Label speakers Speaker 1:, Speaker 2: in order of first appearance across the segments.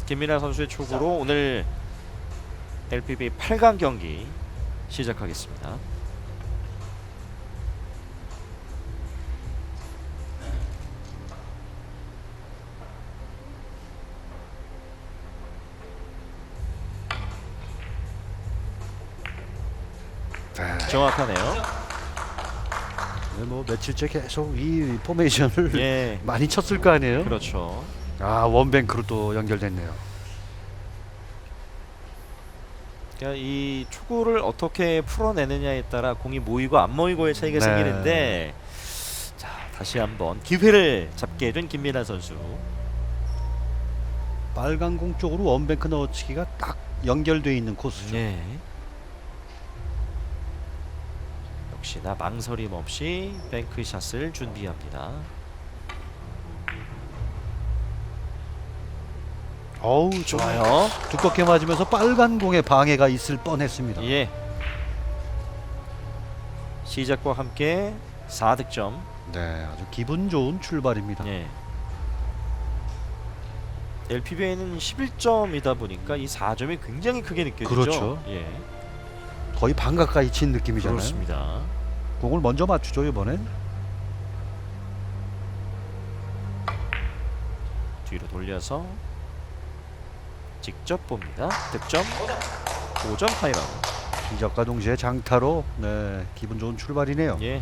Speaker 1: 김민아 선수의 촉으로 오늘 LPBA 8강 경기 시작하겠습니다. 정확하네요.
Speaker 2: 네, 뭐 며칠째 계속 이 포메이션을
Speaker 1: 예,
Speaker 2: 많이 쳤을 거 아니에요?
Speaker 1: 그렇죠.
Speaker 2: 아, 원뱅크로 또 연결됐네요.
Speaker 1: 그러니까 이 초구를 어떻게 풀어내느냐에 따라 공이 모이고 안 모이고의 차이가
Speaker 2: 네.
Speaker 1: 생기는데, 자 다시 한번 기회를 잡게 된 김민아 선수.
Speaker 2: 빨간 공 쪽으로 원뱅크 넣어치기가 딱 연결돼 있는 코스죠.
Speaker 1: 예. 역시나 망설임 없이 뱅크샷을 준비합니다.
Speaker 2: 어우, 좀
Speaker 1: 좋아요.
Speaker 2: 두껍게 맞으면서 빨간 공에 방해가 있을 뻔했습니다.
Speaker 1: 예. 시작과 함께 4득점.
Speaker 2: 네, 아주 기분 좋은 출발입니다.
Speaker 1: 예. LPBA는 11점이다 보니까 이 4점이 굉장히 크게 느껴지죠.
Speaker 2: 그렇죠.
Speaker 1: 예.
Speaker 2: 거의 반 가까이 친 느낌이잖아요.
Speaker 1: 그렇습니다.
Speaker 2: 공을 먼저 맞추죠 이번엔.
Speaker 1: 뒤로 돌려서 직접 봅니다. 득점. 5점 타이머.
Speaker 2: 시작과 동시에 장타로 네, 기분 좋은 출발이네요.
Speaker 1: 예.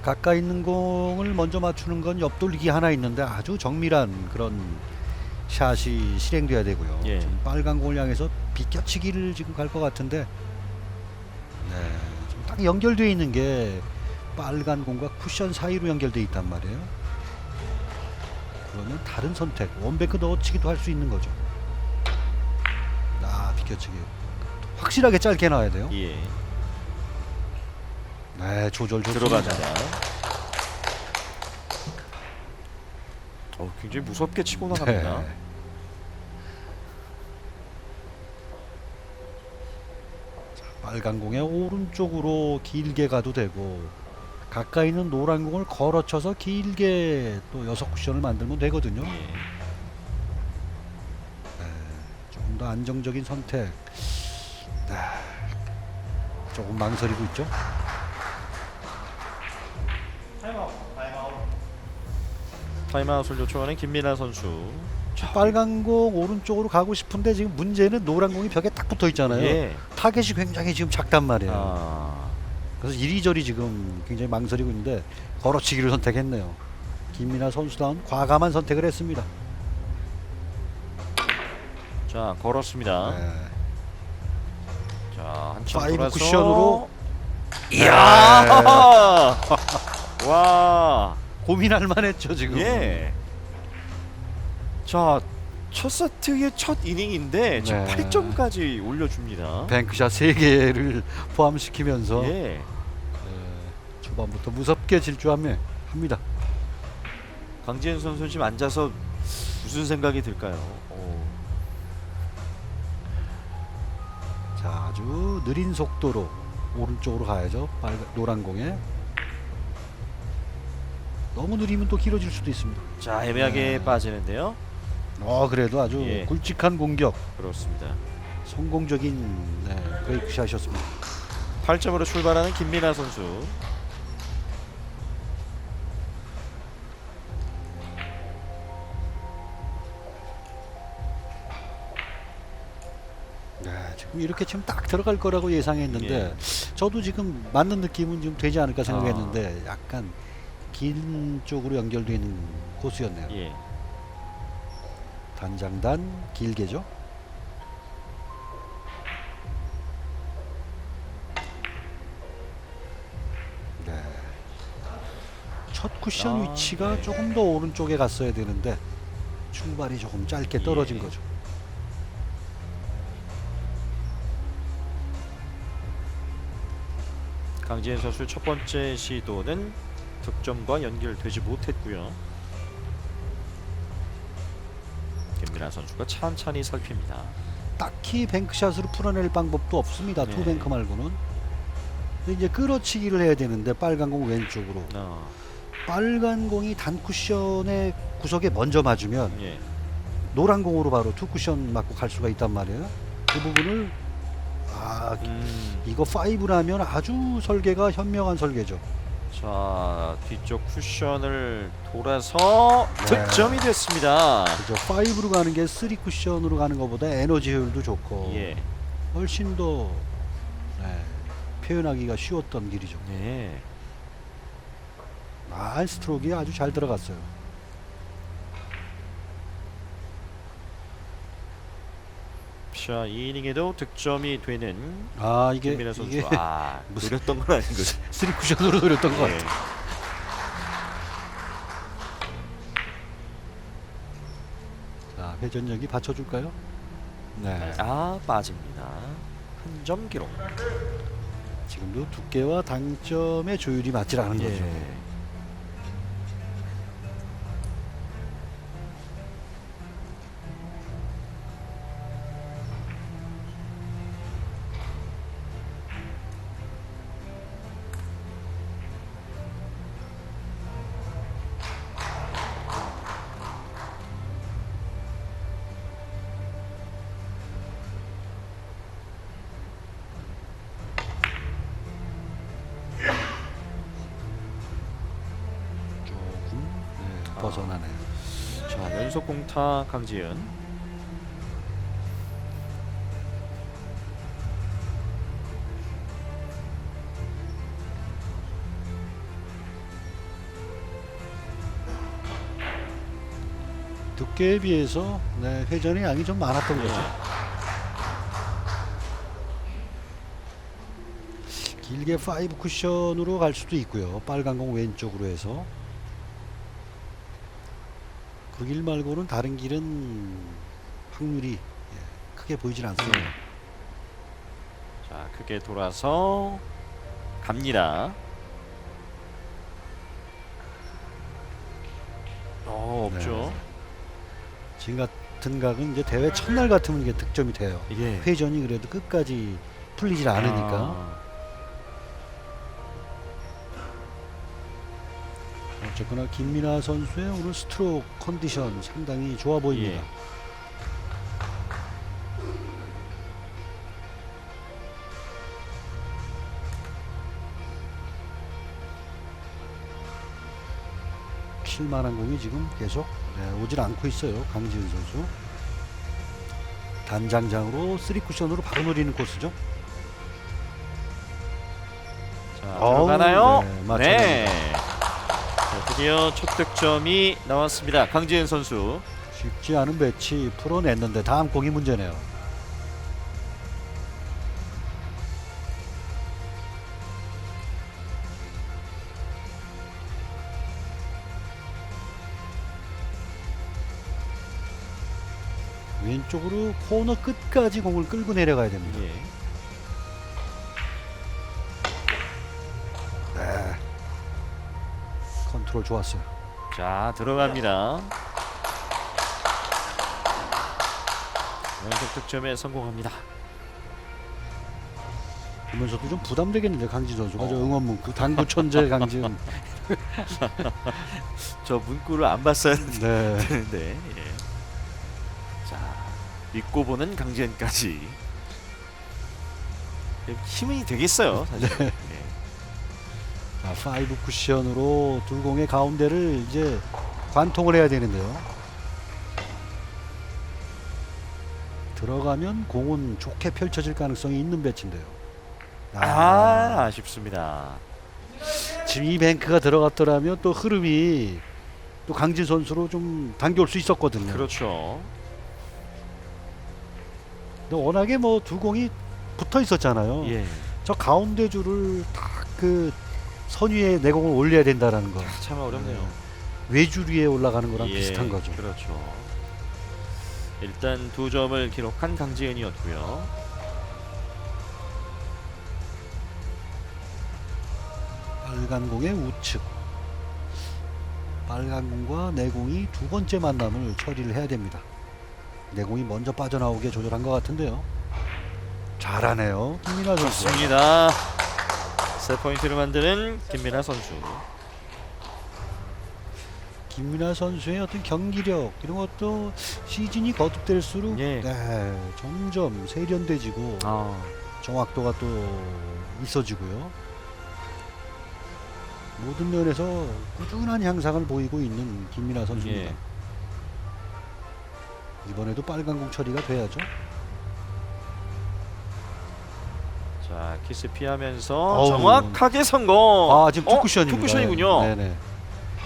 Speaker 2: 가까이 있는 공을 먼저 맞추는 건 옆돌리기 하나 있는데 아주 정밀한 그런 샷이 실행돼야 되고요.
Speaker 1: 예.
Speaker 2: 지금 빨간 공을 향해서 비껴치기를 지금 갈 것 같은데, 네, 지금 딱 연결돼 있는 게 빨간 공과 쿠션 사이로 연결돼 있단 말이에요. 그러면 다른 선택, 원뱅크 넣어치기도 할 수 있는 거죠. 아, 비껴치기 확실하게 짧게 나와야 돼요.
Speaker 1: 예.
Speaker 2: 네, 조절 좋습니다.
Speaker 1: 들어갑니다. 굉장히 무섭게 치고 나갑니다.
Speaker 2: 네. 빨간 공의 오른쪽으로 길게 가도 되고, 가까이 있는 노란 공을 걸어쳐서 길게 또 6쿠션을 만들면 되거든요.
Speaker 1: 예.
Speaker 2: 조금 더 안정적인 선택. 네. 조금 망설이고 있죠.
Speaker 1: 타임아웃을 요청하는 김민아 선수.
Speaker 2: 빨간 공 오른쪽으로 가고 싶은데 지금 문제는 노란 공이 벽에 딱 붙어 있잖아요.
Speaker 1: 예.
Speaker 2: 타겟이 굉장히 지금 작단 말이에요.
Speaker 1: 아.
Speaker 2: 그래서 이리저리 지금 굉장히 망설이고 있는데 걸어치기를 선택했네요. 김민아 선수다운 과감한 선택을 했습니다.
Speaker 1: 자, 걸었습니다.
Speaker 2: 네.
Speaker 1: 자, 한참
Speaker 2: 파이브
Speaker 1: 돌아서
Speaker 2: 쿠션으로.
Speaker 1: 이야! 와.
Speaker 2: 고민할 만했죠 지금.
Speaker 1: 예. 자, 첫 세트의 첫 이닝인데 지금
Speaker 2: 네.
Speaker 1: 8점까지 올려줍니다.
Speaker 2: 뱅크샷 3개를 포함시키면서
Speaker 1: 예.
Speaker 2: 초반부터 무섭게 질주합니다.
Speaker 1: 강지현 선수 지금 앉아서 무슨 생각이 들까요?
Speaker 2: 자, 아주 느린 속도로 오른쪽으로 가야죠. 노란 공에. 너무 느리면 또 길어질 수도 있습니다.
Speaker 1: 자, 애매하게
Speaker 2: 네.
Speaker 1: 빠지는데요.
Speaker 2: 그래도 아주
Speaker 1: 예.
Speaker 2: 굵직한 공격,
Speaker 1: 그렇습니다.
Speaker 2: 성공적인 브레이크샷이었습니다.
Speaker 1: 8점으로 출발하는 김민아 선수.
Speaker 2: 네, 지금 이렇게 지금 딱 들어갈 거라고 예상했는데,
Speaker 1: 예.
Speaker 2: 저도 지금 맞는 느낌은 좀 되지 않을까 생각했는데 약간 긴 쪽으로 연결되어 있는 코스였네요.
Speaker 1: 예.
Speaker 2: 단장단 길게죠. 네. 첫 쿠션 위치가
Speaker 1: 네.
Speaker 2: 조금 더 오른쪽에 갔어야 되는데 출발이 조금 짧게 떨어진
Speaker 1: 예.
Speaker 2: 거죠.
Speaker 1: 강지현 선수의 첫 번째 시도는 득점과 연결되지 못했고요. 김민아 선수가 찬찬히 살핍니다.
Speaker 2: 딱히 뱅크샷으로 풀어낼 방법도 없습니다.
Speaker 1: 네.
Speaker 2: 투뱅크 말고는. 근데 이제 끌어치기를 해야 되는데 빨간 공 왼쪽으로. 빨간 공이 단 쿠션의 구석에 먼저 맞으면
Speaker 1: 예.
Speaker 2: 노란 공으로 바로 투 쿠션 맞고 갈 수가 있단 말이에요. 그 부분을 이거 5라면 아주 설계가 현명한 설계죠.
Speaker 1: 자, 뒤쪽 쿠션을 돌아서
Speaker 2: 네.
Speaker 1: 득점이 됐습니다.
Speaker 2: 그죠. 5로 가는 게 3 쿠션으로 가는 것보다 에너지 효율도 좋고
Speaker 1: 예.
Speaker 2: 훨씬 더 표현하기가 쉬웠던 길이죠.
Speaker 1: 네.
Speaker 2: 스트로크가 아주 잘 들어갔어요.
Speaker 1: 자, 이 이닝에도 득점이 되는
Speaker 2: 이게
Speaker 1: 김민아 선수.
Speaker 2: 이게 무슨-
Speaker 1: 노렸던 건 아닌 거죠.
Speaker 2: 3 쿠션으로 노렸던 것
Speaker 1: 예.
Speaker 2: 같아요. 자, 회전력이 받쳐줄까요? 네.
Speaker 1: 빠집니다. 한 점 기록.
Speaker 2: 지금도 두께와 당점의 조율이 맞질 않은 거죠.
Speaker 1: 예.
Speaker 2: 조금 벗어나네요.
Speaker 1: 자, 연속 공타 강지은.
Speaker 2: 두께에 비해서 회전의 양이 좀 많았던 거죠. 길게 5 쿠션으로 갈 수도 있고요. 빨간 공 왼쪽으로 해서 그 길 말고는 다른 길은 확률이 크게 보이진 않습니다.
Speaker 1: 자, 크게 돌아서 갑니다. 없죠.
Speaker 2: 지금 같은 각은 이제 대회 첫날 같으면 이게 득점이 돼요.
Speaker 1: 예.
Speaker 2: 회전이 그래도 끝까지 풀리질 않으니까. 어쨌거나 김민아 선수의 오늘 스트로크 컨디션 상당히 좋아 보입니다.
Speaker 1: 예.
Speaker 2: 칠만한 공이 지금 계속 오질 않고 있어요. 강지은 선수. 단장장으로 3 쿠션으로 바로 노리는 코스죠.
Speaker 1: 자, 들어가나요?
Speaker 2: 네, 맞췄습니다.
Speaker 1: 자, 드디어 첫 득점이 나왔습니다. 강지은 선수.
Speaker 2: 쉽지 않은 배치 풀어냈는데 다음 공이 문제네요. 왼쪽으로 코너 끝까지 공을 끌고 내려가야 됩니다.
Speaker 1: 예.
Speaker 2: 컨트롤 좋았어요.
Speaker 1: 자, 들어갑니다. 연속 득점에 성공합니다.
Speaker 2: 보면서도 좀 부담되겠는데 강지 선수가 저 응원 문구 당구 천재 강지은.
Speaker 1: 저 문구를 안 봤어야
Speaker 2: 네.
Speaker 1: 되는데. 예. 자, 믿고 보는 강지은까지. 힘이 되겠어요, 사실. 예.
Speaker 2: 자, 5 쿠션으로 두 공의 가운데를 이제 관통을 해야 되는데요. 들어가면 공은 좋게 펼쳐질 가능성이 있는 배치인데요.
Speaker 1: 아쉽습니다.
Speaker 2: 지금 이 뱅크가 들어갔더라면 또 흐름이 또 강진 선수로 좀 당겨올 수 있었거든요.
Speaker 1: 그렇죠.
Speaker 2: 근데 워낙에 뭐 두 공이 붙어 있었잖아요.
Speaker 1: 예.
Speaker 2: 저 가운데 줄을 딱 그 선 위에 내공을 올려야 된다라는 거.
Speaker 1: 참 어렵네요.
Speaker 2: 외줄 위에 올라가는 거랑
Speaker 1: 예,
Speaker 2: 비슷한 거죠.
Speaker 1: 그렇죠. 일단 2점을 기록한 강지은이었고요.
Speaker 2: 빨간 공의 우측. 빨간 공과 내공이 두 번째 만남을 처리를 해야 됩니다. 내공이 먼저 빠져나오게 조절한 것 같은데요. 잘하네요. 김민아 선수.
Speaker 1: 좋습니다. 세 포인트를 만드는 김민아 선수.
Speaker 2: 김민아 선수의 어떤 경기력 이런 것도 시즌이 거듭될수록
Speaker 1: 예.
Speaker 2: 네, 점점 세련돼지고
Speaker 1: 아,
Speaker 2: 정확도가 또 있어지고요. 모든 면에서 꾸준한 향상을 보이고 있는 김민아 선수입니다.
Speaker 1: 예.
Speaker 2: 이번에도 빨간 공 처리가 돼야죠.
Speaker 1: 자, 키스 피하면서
Speaker 2: 어우.
Speaker 1: 정확하게 성공.
Speaker 2: 아, 지금 투쿠션입니다.
Speaker 1: 투쿠션이군요.
Speaker 2: 네네.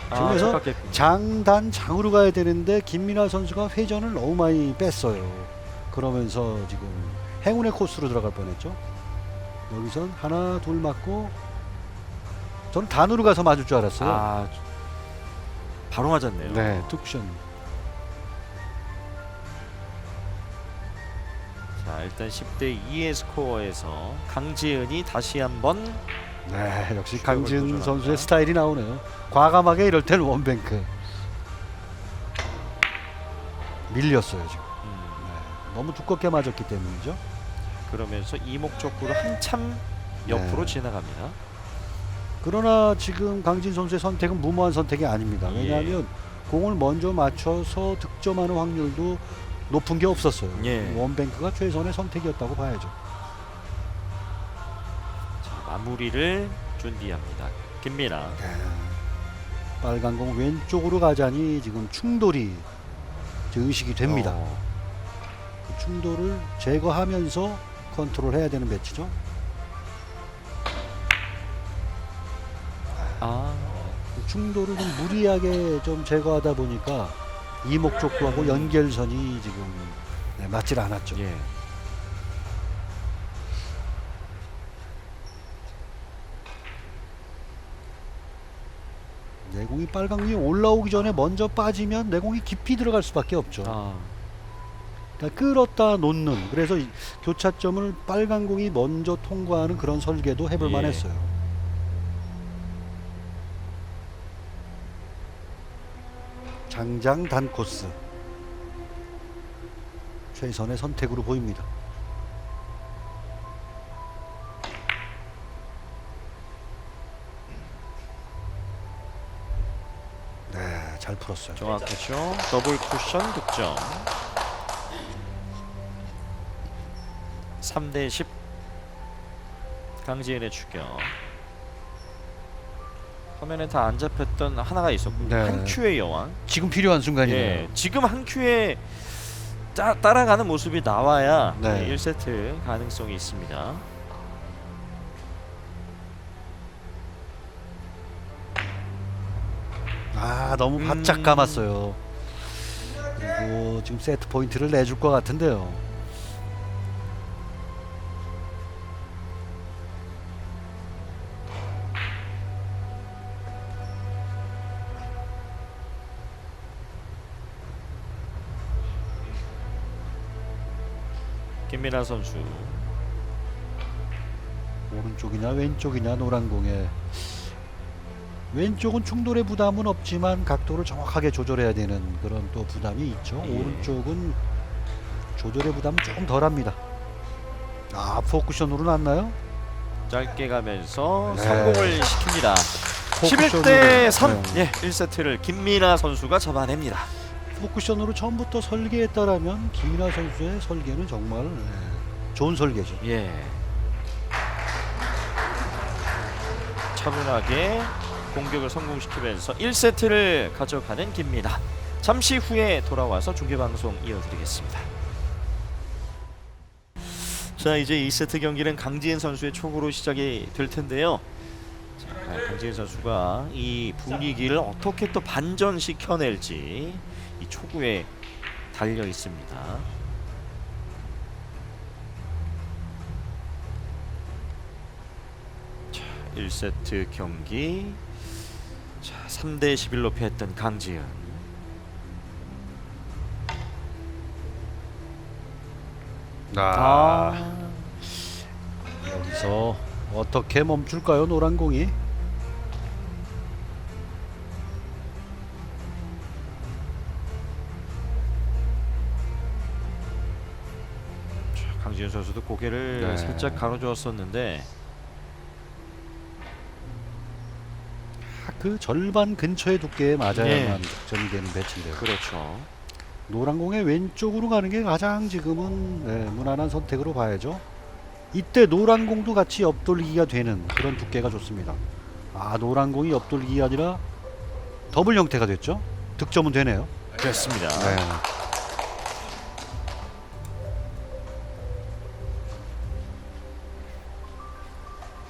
Speaker 1: 아,
Speaker 2: 그래서
Speaker 1: 착각했군요.
Speaker 2: 장단 장으로 가야 되는데 김민아 선수가 회전을 너무 많이 뺐어요. 그러면서 지금 행운의 코스로 들어갈 뻔했죠. 여기선 하나 둘 맞고 저는 단으로 가서 맞을 줄 알았어요.
Speaker 1: 아, 바로 맞았네요.
Speaker 2: 네, 투쿠션.
Speaker 1: 자, 일단 10대 2의 스코어에서 강지은이 다시 한번
Speaker 2: 네, 역시
Speaker 1: 슈퍼볼
Speaker 2: 강지은
Speaker 1: 도전합니다.
Speaker 2: 선수의 스타일이 나오네요. 과감하게 이럴 때는 원뱅크. 밀렸어요 지금. 네, 너무 두껍게 맞았기 때문이죠.
Speaker 1: 그러면서 이목적으로 한참 옆으로
Speaker 2: 네.
Speaker 1: 지나갑니다.
Speaker 2: 그러나 지금 강진 선수의 선택은 무모한 선택이 아닙니다.
Speaker 1: 예.
Speaker 2: 왜냐하면 공을 먼저 맞춰서 득점하는 확률도 높은 게 없었어요.
Speaker 1: 예.
Speaker 2: 원뱅크가 최선의 선택이었다고 봐야죠.
Speaker 1: 자, 마무리를 준비합니다. 김민아.
Speaker 2: 빨간 공 왼쪽으로 가자니 지금 충돌이 이제 의식이 됩니다. 그 충돌을 제거하면서 컨트롤해야 되는 배치죠.
Speaker 1: 아,
Speaker 2: 그 충돌을 좀 무리하게 좀 제거하다 보니까 이목적구하고 연결선이 지금 네, 맞질 않았죠.
Speaker 1: 예.
Speaker 2: 내공이 빨간 공이 올라오기 전에 먼저 빠지면 내공이 깊이 들어갈 수밖에 없죠.
Speaker 1: 아,
Speaker 2: 그러니까 끌었다 놓는, 그래서 이 교차점을 빨간 공이 먼저 통과하는 그런 설계도 해볼
Speaker 1: 예.
Speaker 2: 만했어요. 장장 단 코스 최선의 선택으로 보입니다. 네, 잘 풀었어요.
Speaker 1: 정확하죠. 더블 쿠션 득점. 3대 10. 강지은의 추격. 화면에 다 안 잡혔던 하나가 있었군요.
Speaker 2: 네.
Speaker 1: 한 큐의 여왕.
Speaker 2: 지금 필요한 순간이네요.
Speaker 1: 예, 지금 한 큐에 따라가는 모습이 나와야
Speaker 2: 네.
Speaker 1: 1세트 가능성이 있습니다.
Speaker 2: 아, 너무 바짝 감았어요. 그리고 지금 세트 포인트를 내줄 것 같은데요.
Speaker 1: 김민아 선수.
Speaker 2: 오른쪽이냐 왼쪽이냐 노란 공에 왼쪽은 충돌의 부담은 없지만 각도를 정확하게 조절해야 되는 그런 또 부담이 있죠.
Speaker 1: 예.
Speaker 2: 오른쪽은 조절의 부담은 조금 덜합니다. 아, 포쿠션으로 났나요?
Speaker 1: 짧게 가면서
Speaker 2: 네.
Speaker 1: 성공을 시킵니다.
Speaker 2: 포쿠션으로,
Speaker 1: 11대 3.
Speaker 2: 네.
Speaker 1: 예, 1세트를 김민아 선수가 잡아냅니다.
Speaker 2: 포쿠션으로 처음부터 설계했다라면 김민아 선수의 설계는 정말 좋은 설계죠.
Speaker 1: 예. 차분하게 공격을 성공시키면서 1세트를 가져가는 김민아. 잠시 후에 돌아와서 중계방송 이어드리겠습니다. 자, 이제 2세트 경기는 강지은 선수의 촉으로 시작이 될 텐데요. 자, 강지은 선수가 이 분위기를 어떻게 또 반전시켜낼지 이 초구에 달려 있습니다. 자, 1세트 경기. 자, 3대 11로 패했던 강지은.
Speaker 2: 여기서 어떻게 멈출까요, 노란 공이?
Speaker 1: 강지은 선수도 고개를
Speaker 2: 네.
Speaker 1: 살짝 가로주었었는데
Speaker 2: 그 절반 근처의 두께에 맞아야만
Speaker 1: 네.
Speaker 2: 득점이 되는 배치인데요.
Speaker 1: 그렇죠.
Speaker 2: 노란공의 왼쪽으로 가는 게 가장 지금은 무난한 선택으로 봐야죠. 이때 노란공도 같이 옆돌리기가 되는 그런 두께가 좋습니다. 아, 노란공이 옆돌리기가 아니라 더블 형태가 됐죠. 득점은 되네요.
Speaker 1: 됐습니다.
Speaker 2: 네.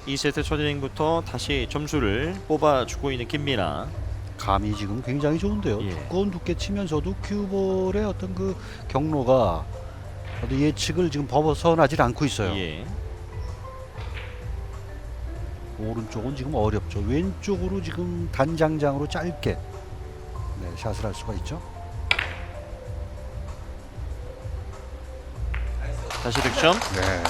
Speaker 1: 2세트 첫 이닝부터 다시 점수를 뽑아주고 있는 김민아.
Speaker 2: 감이 지금 굉장히 좋은데요.
Speaker 1: 예.
Speaker 2: 두꺼운 두께 치면서도 큐볼의 어떤 그 경로가 어디 예측을 지금 벗어나질 않고 있어요.
Speaker 1: 예.
Speaker 2: 오른쪽은 지금 어렵죠. 왼쪽으로 지금 단장장으로 짧게 샷을 할 수가 있죠.
Speaker 1: 다시 득점.
Speaker 2: 네.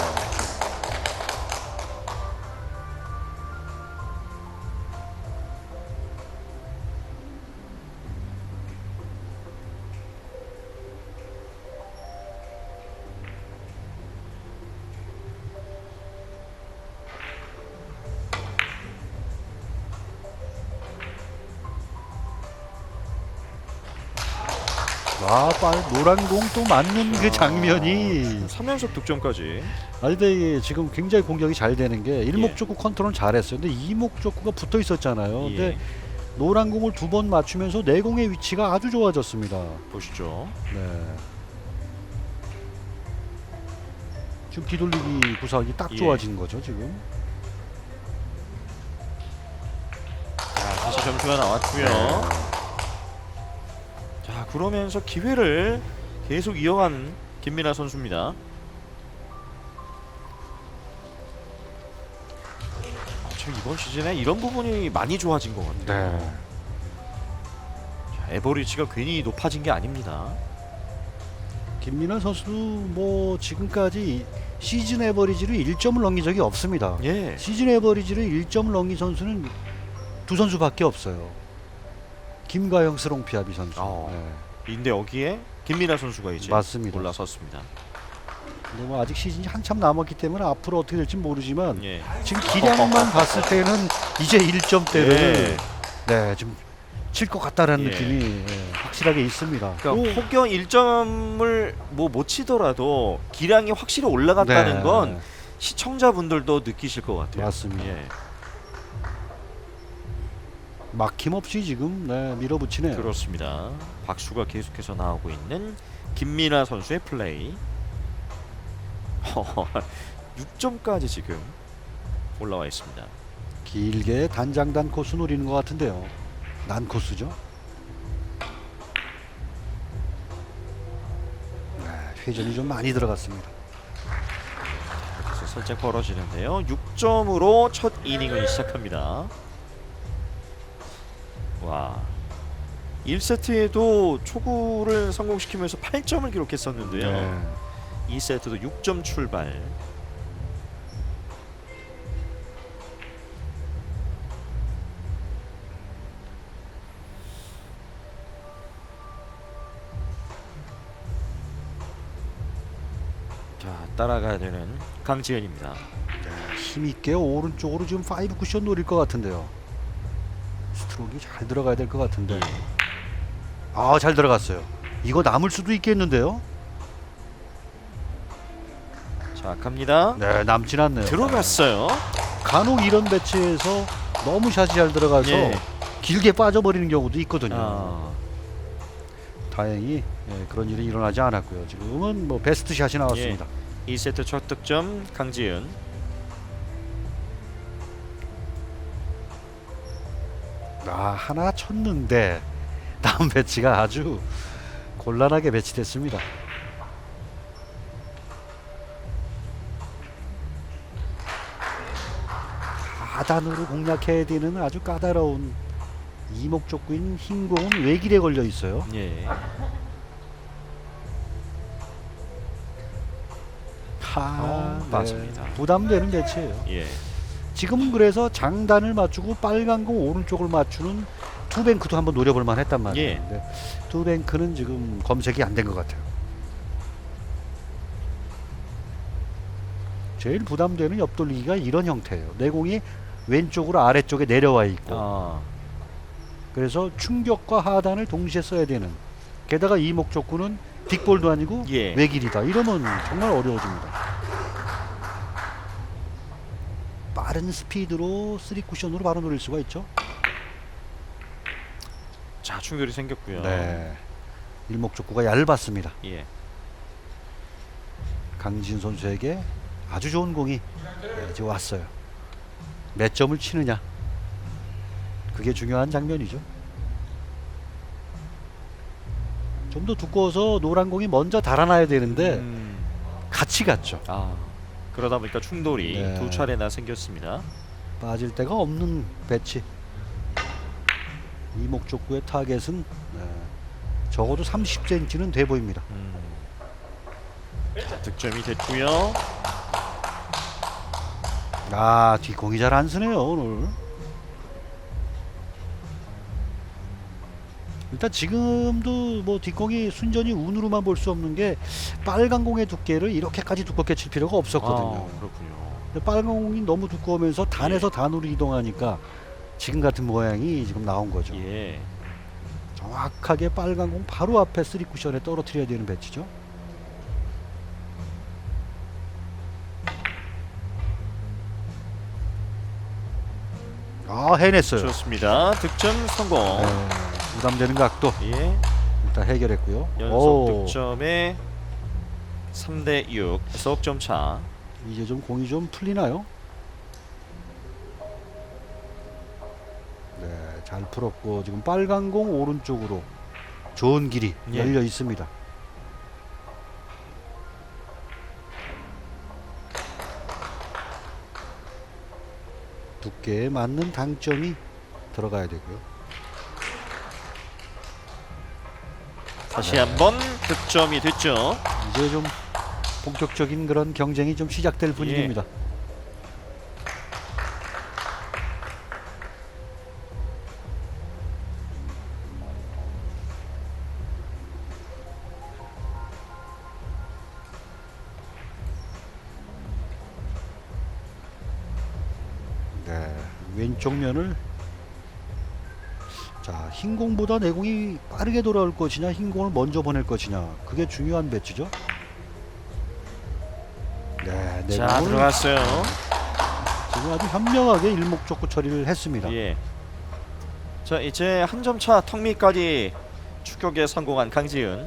Speaker 2: 노란 공 또 맞는 그 장면이
Speaker 1: 3연속 득점까지.
Speaker 2: 알데이 지금 굉장히 공격이 잘 되는 게
Speaker 1: 예.
Speaker 2: 일목적구 컨트롤 잘했어요. 근데 이목적구가 붙어 있었잖아요.
Speaker 1: 예.
Speaker 2: 근데 노란 공을 2번 맞추면서 내공의 위치가 아주 좋아졌습니다.
Speaker 1: 보시죠.
Speaker 2: 네. 지금 뒤돌리기 구석이 딱
Speaker 1: 예.
Speaker 2: 좋아진 거죠 지금.
Speaker 1: 자, 다시 점수가 나왔고요.
Speaker 2: 네.
Speaker 1: 자, 그러면서 기회를 계속 이어간 김민아 선수입니다. 저 이번 시즌에 이런 부분이 많이 좋아진 것 같아요.
Speaker 2: 네.
Speaker 1: 자, 에버리지가 괜히 높아진 게 아닙니다.
Speaker 2: 김민아 선수도 뭐 지금까지 시즌 에버리지를 1점을 넘긴 적이 없습니다.
Speaker 1: 예.
Speaker 2: 시즌 에버리지를 1점을 넘긴 선수는 두 선수밖에 없어요. 김가영, 스롱피아비 선수.
Speaker 1: 근데 여기에 김민아 선수가 이제
Speaker 2: 맞습니다.
Speaker 1: 올라섰습니다.
Speaker 2: 근데 뭐 아직 시즌이 한참 남았기 때문에 앞으로 어떻게 될지 모르지만
Speaker 1: 예.
Speaker 2: 지금 기량만 봤을 때는 이제 1점대를
Speaker 1: 예.
Speaker 2: 네, 좀 칠 것 같다라는
Speaker 1: 예.
Speaker 2: 느낌이 확실하게 있습니다.
Speaker 1: 그러니까 혹여 1점을 뭐 못 치더라도 기량이 확실히 올라갔다는
Speaker 2: 네.
Speaker 1: 건 시청자분들도 느끼실 것 같아요.
Speaker 2: 맞습니다.
Speaker 1: 예.
Speaker 2: 막힘없이 지금 밀어붙이네요.
Speaker 1: 그렇습니다. 박수가 계속해서 나오고 있는 김민아 선수의 플레이. 6점까지 지금 올라와 있습니다.
Speaker 2: 길게 단장단 코스 노리는 것 같은데요. 난 코스죠. 회전이 좀 많이 들어갔습니다.
Speaker 1: 그래서 살짝 벌어지는데요. 6점으로 첫 이닝을 시작합니다. 와, 1세트에도 초구를 성공시키면서 8점을 기록했었는데요. 2세트도 6점 출발. 자, 따라가야 되는 강지현입니다.
Speaker 2: 힘있게 오른쪽으로 지금 5 쿠션 노릴 것 같은데요. 스트로크가 잘 들어가야 될 것 같은데. 아, 잘 들어갔어요. 이거 남을 수도 있겠는데요.
Speaker 1: 자, 갑니다.
Speaker 2: 네, 남진 않네요.
Speaker 1: 들어갔어요.
Speaker 2: 간혹 이런 배치에서 너무 샷이 잘 들어가서
Speaker 1: 예.
Speaker 2: 길게 빠져버리는 경우도 있거든요.
Speaker 1: 아,
Speaker 2: 다행히 그런 일이 일어나지 않았고요. 지금은 뭐 베스트 샷이 나왔습니다.
Speaker 1: 2세트 첫 득점 강지은.
Speaker 2: 하나 쳤는데 다음 배치가 아주 곤란하게 배치됐습니다. 하단으로 공략해야 되는 아주 까다로운 이목적구인 흰 공은 외길에 걸려 있어요.
Speaker 1: 예. 맞습니다.
Speaker 2: 부담되는 배치예요.
Speaker 1: 예.
Speaker 2: 지금은 그래서 장단을 맞추고 빨간 공 오른쪽을 맞추는 투뱅크도 한번 노려볼 만했단 말이에요.
Speaker 1: 예.
Speaker 2: 근데 투뱅크는 지금 검색이 안 된 것 같아요. 제일 부담되는 옆돌리기가 이런 형태예요. 내공이 왼쪽으로 아래쪽에 내려와 있고 그래서 충격과 하단을 동시에 써야 되는. 게다가 이목 족구는 빅볼도 아니고
Speaker 1: 예.
Speaker 2: 외길이다. 이러면 정말 어려워집니다. 빠른 스피드로 3쿠션으로 바로 노릴 수가 있죠.
Speaker 1: 자, 충돌이 생겼고요.
Speaker 2: 네. 일목 족구가 얇았습니다.
Speaker 1: 예.
Speaker 2: 강지은 선수에게 아주 좋은 공이 이제 왔어요. 몇 점을 치느냐. 그게 중요한 장면이죠. 좀 더 두꺼워서 노란 공이 먼저 달아나야 되는데 같이 갔죠.
Speaker 1: 아, 그러다 보니까 충돌이
Speaker 2: 네.
Speaker 1: 두 차례나 생겼습니다.
Speaker 2: 빠질 데가 없는 배치. 이목 족구의 타겟은 적어도 30cm는 돼 보입니다.
Speaker 1: 자, 득점이 됐고요.
Speaker 2: 아, 뒷공이 잘 안 쓰네요 오늘. 일단 지금도 뭐 뒷공이 순전히 운으로만 볼 수 없는 게 빨간 공의 두께를 이렇게까지 두껍게 칠 필요가 없었거든요.
Speaker 1: 아, 그렇군요.
Speaker 2: 근데 빨간 공이 너무 두꺼우면서 단에서 단으로 이동하니까 지금 같은 모양이 지금 나온 거죠.
Speaker 1: 예.
Speaker 2: 정확하게 빨간 공 바로 앞에 3쿠션에 떨어뜨려야 되는 배치죠. 아, 해냈어요.
Speaker 1: 좋습니다. 득점 성공.
Speaker 2: 네, 부담되는 각도
Speaker 1: 예.
Speaker 2: 일단 해결했고요.
Speaker 1: 연속
Speaker 2: 오,
Speaker 1: 득점에 3대6 석점 차.
Speaker 2: 이제 좀 공이 좀 풀리나요? 네, 잘 풀었고 지금 빨간 공 오른쪽으로 좋은 길이
Speaker 1: 예.
Speaker 2: 열려 있습니다. 두께에 맞는 당점이 들어가야 되고요.
Speaker 1: 다시 한번 득점이 됐죠.
Speaker 2: 이제 좀 본격적인 그런 경쟁이 좀 시작될 분위기입니다. 네, 왼쪽 면을 자, 흰 공보다 내 공이 빠르게 돌아올 것이냐, 흰 공을 먼저 보낼 것이냐, 그게 중요한 배치죠. 네, 내
Speaker 1: 자,
Speaker 2: 공을
Speaker 1: 들어갔어요.
Speaker 2: 지금 아주 현명하게 일목적구 처리를 했습니다.
Speaker 1: 예. 자, 이제 한 점 차 턱밑까지 추격에 성공한 강지은.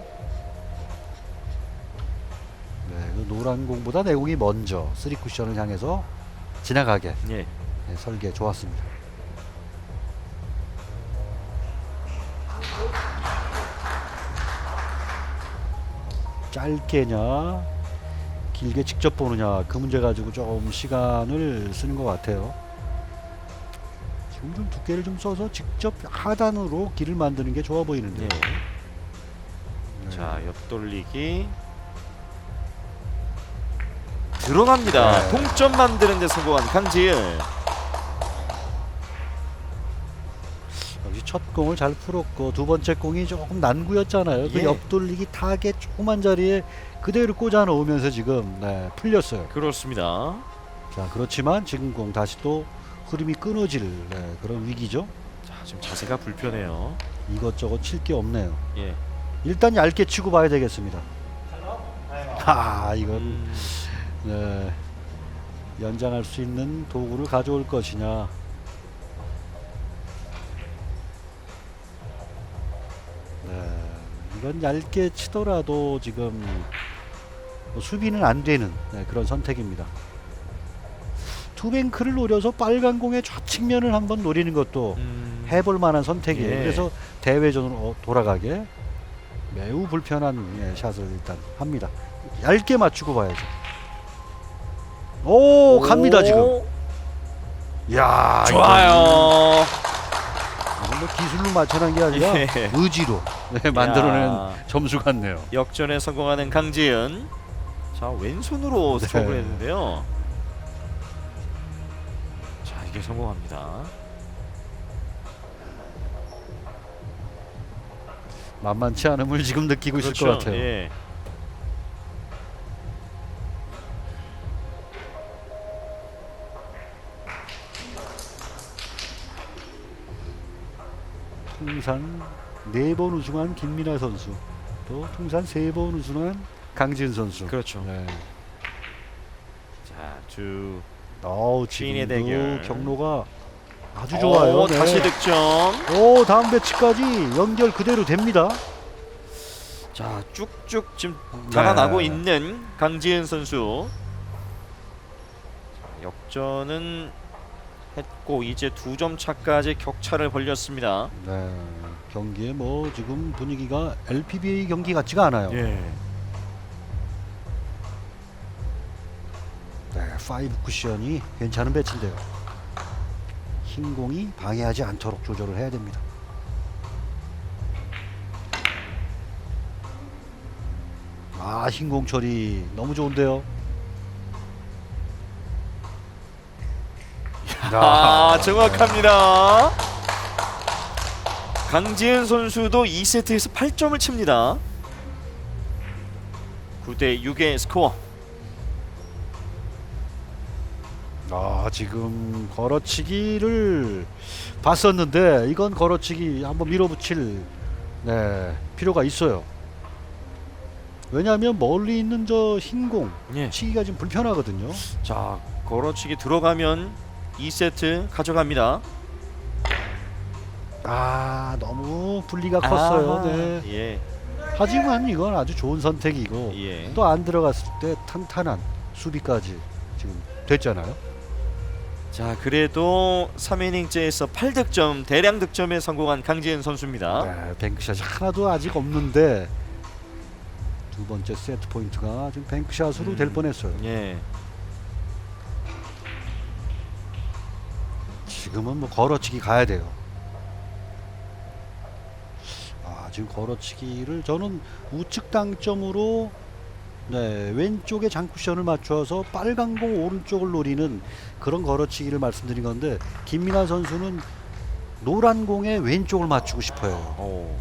Speaker 2: 네, 그 노란 공보다 내 공이 먼저 3쿠션을 향해서 지나가게
Speaker 1: 예.
Speaker 2: 네, 설계 좋았습니다. 짧게냐 길게 직접 보느냐 그 문제 가지고 좀 시간을 쓰는 것 같아요. 지금 좀 두께를 좀 써서 직접 하단으로 길을 만드는 게 좋아 보이는데요.
Speaker 1: 예.
Speaker 2: 네.
Speaker 1: 자, 옆돌리기 들어갑니다.
Speaker 2: 네.
Speaker 1: 동점 만드는 데 성공한 강지은.
Speaker 2: 역시 첫 공을 잘 풀었고 두 번째 공이 조금 난구였잖아요. 그
Speaker 1: 예.
Speaker 2: 옆돌리기 타겟 조그만 자리에 그대로 꽂아 놓으면서 지금 네, 풀렸어요.
Speaker 1: 그렇습니다.
Speaker 2: 자, 그렇지만 지금 공 다시 또 흐름이 끊어질 네, 그런 위기죠.
Speaker 1: 자, 지금 자세가 불편해요.
Speaker 2: 이것저것 칠 게 없네요.
Speaker 1: 예.
Speaker 2: 일단 얇게 치고 봐야 되겠습니다. 이건 네, 연장할 수 있는 도구를 가져올 것이냐. 네, 이건 얇게 치더라도 지금 뭐 수비는 안 되는 네, 그런 선택입니다. 투뱅크를 노려서 빨간 공의 좌측면을 한번 노리는 것도 해볼 만한 선택이에요.
Speaker 1: 예.
Speaker 2: 그래서 대회전으로 돌아가게 매우 불편한 예, 샷을 일단 합니다. 얇게 맞추고 봐야죠. 오, 갑니다 지금. 야,
Speaker 1: 좋아요.
Speaker 2: 이건 뭐 기술로 맞춰낸 게 아니라
Speaker 1: 예.
Speaker 2: 의지로 네, 만들어낸
Speaker 1: 야.
Speaker 2: 점수 같네요.
Speaker 1: 역전에 성공하는 강지은. 자, 왼손으로
Speaker 2: 네.
Speaker 1: 스트로크를 했는데요. 자, 이게 성공합니다.
Speaker 2: 만만치 않음을 지금 느끼고 있을 것 같아요.
Speaker 1: 예.
Speaker 2: 통산 4번 우승한 김민아 선수, 또 통산 3번 우승한 강지은 선수.
Speaker 1: 그렇죠.
Speaker 2: 네.
Speaker 1: 자, 두
Speaker 2: 지금도
Speaker 1: 대결.
Speaker 2: 경로가 아주 좋아요. 네.
Speaker 1: 다시 득점.
Speaker 2: 다음 배치까지 연결 그대로 됩니다.
Speaker 1: 자, 쭉쭉 지금 달아나고
Speaker 2: 네.
Speaker 1: 있는 강지은 선수. 자, 역전은 했고 이제 2점 차까지 격차를 벌렸습니다.
Speaker 2: 네. 경기에 뭐 지금 분위기가 LPBA 경기 같지가 않아요.
Speaker 1: 예.
Speaker 2: 네, 5 쿠션이 괜찮은 배치인데요. 흰 공이 방해하지 않도록 조절을 해야 됩니다. 흰 공 처리 너무 좋은데요.
Speaker 1: 정확합니다. 강지은 선수도 2세트에서 8점을 칩니다. 9대 6의 스코어.
Speaker 2: 지금 걸어치기를 봤었는데 이건 걸어치기 한번 밀어붙일 필요가 있어요. 왜냐하면 멀리 있는 저 흰공
Speaker 1: 예.
Speaker 2: 치기가 좀 불편하거든요.
Speaker 1: 자, 걸어치기 들어가면 2세트 가져갑니다.
Speaker 2: 너무 분리가 컸어요. 네.
Speaker 1: 예.
Speaker 2: 하지만 이건 아주 좋은 선택이고
Speaker 1: 예.
Speaker 2: 또 안 들어갔을 때 탄탄한 수비까지 지금 됐잖아요.
Speaker 1: 자, 그래도 3이닝째에서 8득점 대량 득점에 성공한 강지은 선수입니다.
Speaker 2: 네, 뱅크샷이 하나도 아직 없는데 두 번째 세트 포인트가 지금 뱅크샷으로 될 뻔했어요.
Speaker 1: 예.
Speaker 2: 지금은 뭐 걸어치기 가야 돼요. 지금 걸어치기를 저는 우측 당점으로 왼쪽에 장쿠션을 맞춰서 빨간 공 오른쪽을 노리는 그런 걸어치기를 말씀드린 건데 김민아 선수는 노란 공에 왼쪽을 맞추고 싶어요.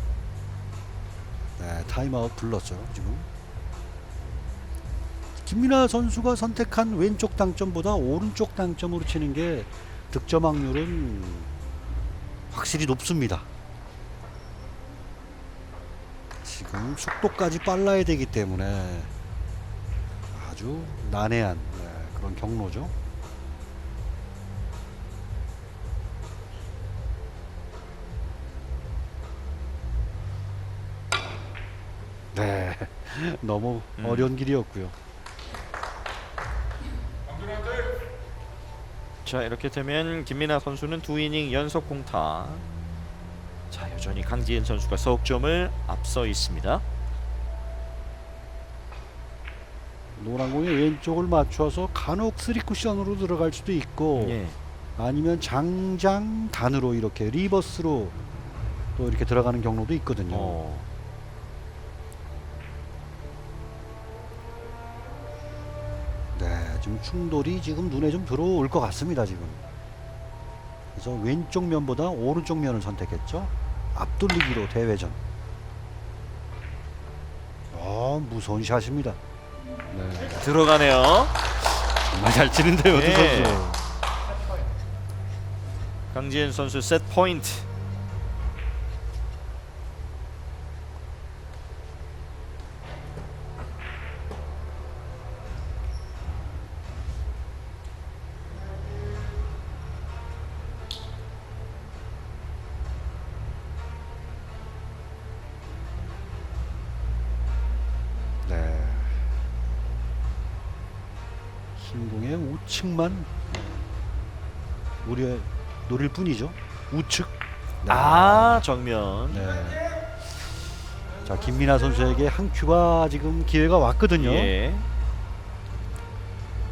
Speaker 2: 타임아웃 불렀어요. 지금 김민아 선수가 선택한 왼쪽 당점보다 오른쪽 당점으로 치는 게 득점 확률은 확실히 높습니다. 지금 속도까지 빨라야 되기 때문에 아주 난해한 그런 경로죠. 너무 어려운 길이었고요.
Speaker 1: 자, 이렇게 되면 김민아 선수는 2이닝 연속 공타. 자, 여전히 강지은 선수가 석점을 앞서 있습니다.
Speaker 2: 노란 공에 왼쪽을 맞춰서 간혹 3쿠션으로 들어갈 수도 있고
Speaker 1: 예.
Speaker 2: 아니면 장장 단으로 이렇게 리버스로 또 이렇게 들어가는 경로도 있거든요. 지금 충돌이 지금 눈에 좀 들어올 것 같습니다. 지금 그래서 왼쪽 면보다 오른쪽 면을 선택했죠. 앞돌리기로 대회전. 무서운 샷입니다.
Speaker 1: 들어가네요.
Speaker 2: 정말 잘 치는데요, 두
Speaker 1: 네.
Speaker 2: 선수.
Speaker 1: 강지은 선수 세트 포인트.
Speaker 2: 흰공의 우측만 노릴 뿐이죠. 우측.
Speaker 1: 정면.
Speaker 2: 자, 김민아 선수에게 한 큐가 지금 기회가 왔거든요.
Speaker 1: 예.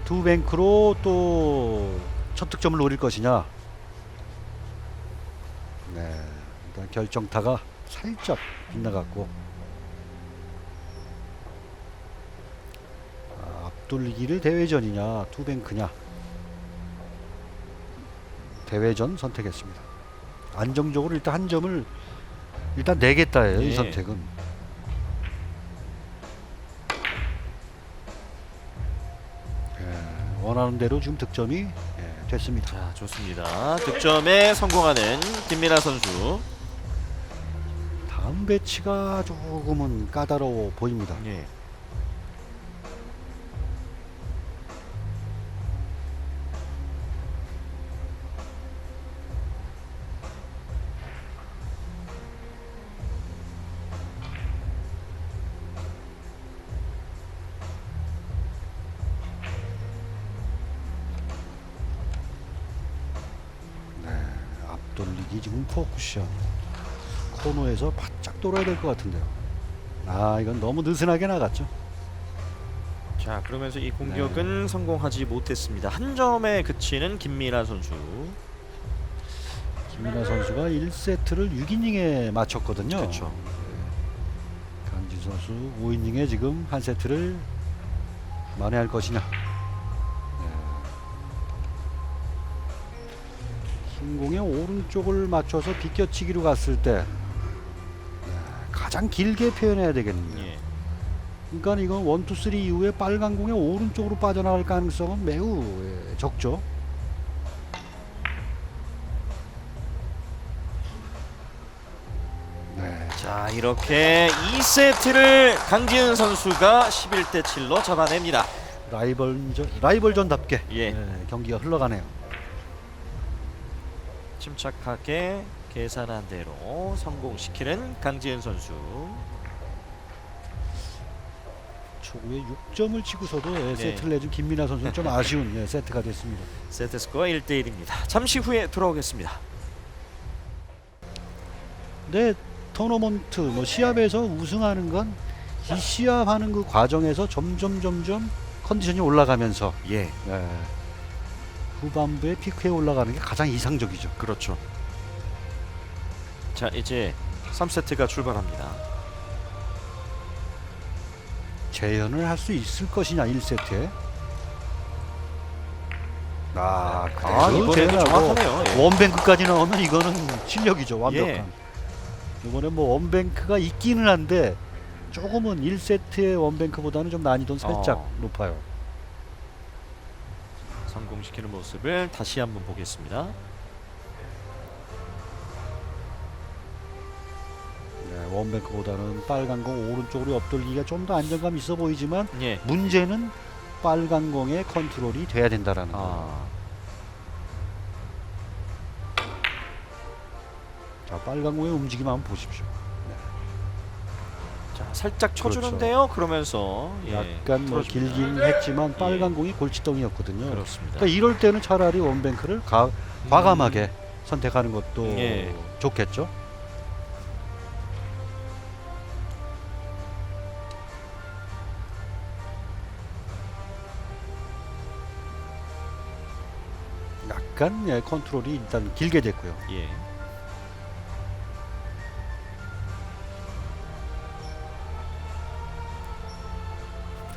Speaker 2: 두 뱅크로 또 첫 득점을 노릴 것이냐. 일단 결정타가 살짝 빗나갔고 앞돌리기를 대회전이냐 투뱅크냐. 대회전 선택했습니다. 안정적으로 일단 한 점을 일단 내겠다예요. 이 선택은. 원하는 대로 지금 득점이 됐습니다.
Speaker 1: 자, 좋습니다. 득점에 성공하는 김민아 선수.
Speaker 2: 다음 배치가 조금은 까다로워 보입니다.
Speaker 1: 예.
Speaker 2: 앞돌리기 지금 포쿠션 코너에서 바짝 돌아야 될 것 같은데요. 아, 이건 너무 느슨하게 나갔죠.
Speaker 1: 자, 그러면서 이 공격은 성공하지 못했습니다. 한 점에 그치는 김민아 선수.
Speaker 2: 김민아 선수가 1세트를 6이닝에 마쳤거든요.
Speaker 1: 그렇죠.
Speaker 2: 강진 선수 5이닝에 지금 한 세트를 만회할 것이냐. 흰공의 오른쪽을 맞춰서 비껴치기로 갔을 때 가장 길게 표현해야 되겠네요.
Speaker 1: 예.
Speaker 2: 그러니까 이건 1, 2, 3 이후에 빨간 공의 오른쪽으로 빠져나갈 가능성은 매우 적죠. 네.
Speaker 1: 자, 이렇게 2세트를 강지은 선수가 11대 7로 잡아냅니다.
Speaker 2: 라이벌전답게
Speaker 1: 예.
Speaker 2: 경기가 흘러가네요.
Speaker 1: 침착하게 계산한 대로 성공시키는 강지은 선수.
Speaker 2: 초구에 6점을 치고서도
Speaker 1: 네.
Speaker 2: 세트를 내준 김민아 선수는 좀 아쉬운 세트가 됐습니다.
Speaker 1: 세트 스코어 1대 1입니다. 잠시 후에 돌아오겠습니다.
Speaker 2: 네, 토너먼트 시합에서 우승하는 건 이 시합하는 그 과정에서 점점 컨디션이 올라가면서
Speaker 1: 예.
Speaker 2: 후반부에 피크에 올라가는 게 가장 이상적이죠.
Speaker 1: 그렇죠. 자, 이제 3세트가 출발합니다.
Speaker 2: 재현을 할 수 있을 것이냐 1세트에.
Speaker 1: 이번에도
Speaker 2: 재현하고
Speaker 1: 정확하네요. 예.
Speaker 2: 원뱅크까지 나오면 이거는 실력이죠. 완벽한.
Speaker 1: 예.
Speaker 2: 이번에 원뱅크가 있기는 한데 조금은 1세트의 원뱅크보다는 좀 난이도는 살짝 높아요.
Speaker 1: 성공시키는 모습을 다시 한번 보겠습니다.
Speaker 2: 네, 원뱅크보다는 빨간 공 오른쪽으로 옆돌기가 좀 더 안정감 있어 보이지만
Speaker 1: 예.
Speaker 2: 문제는 빨간 공의 컨트롤이 돼야 된다라는 거. 자, 빨간 공의 움직임 한번 보십시오.
Speaker 1: 자, 살짝 쳐주는데요. 그러면서
Speaker 2: 약간
Speaker 1: 틀어줍니다.
Speaker 2: 길긴 했지만 빨간 공이 골칫덩이였거든요.
Speaker 1: 그렇습니다.
Speaker 2: 그러니까 이럴 때는 차라리 원뱅크를 과감하게 선택하는 것도
Speaker 1: 예.
Speaker 2: 좋겠죠. 약간 컨트롤이 일단 길게 됐고요.
Speaker 1: 예.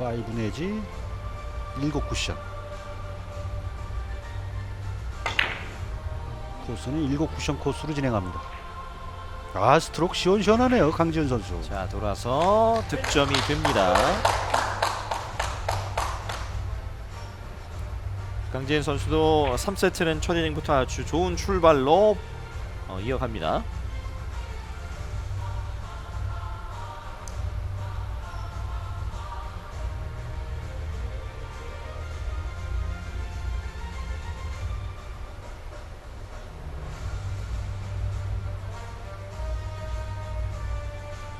Speaker 2: 5 내지 7 쿠션. 코스는 7 쿠션 코스로 진행합니다. 스트로크 시원시원하네요, 강지은 선수.
Speaker 1: 자, 돌아서 득점이 됩니다. 강지은 선수도 3세트는 첫 이닝부터 아주 좋은 출발로 이어갑니다.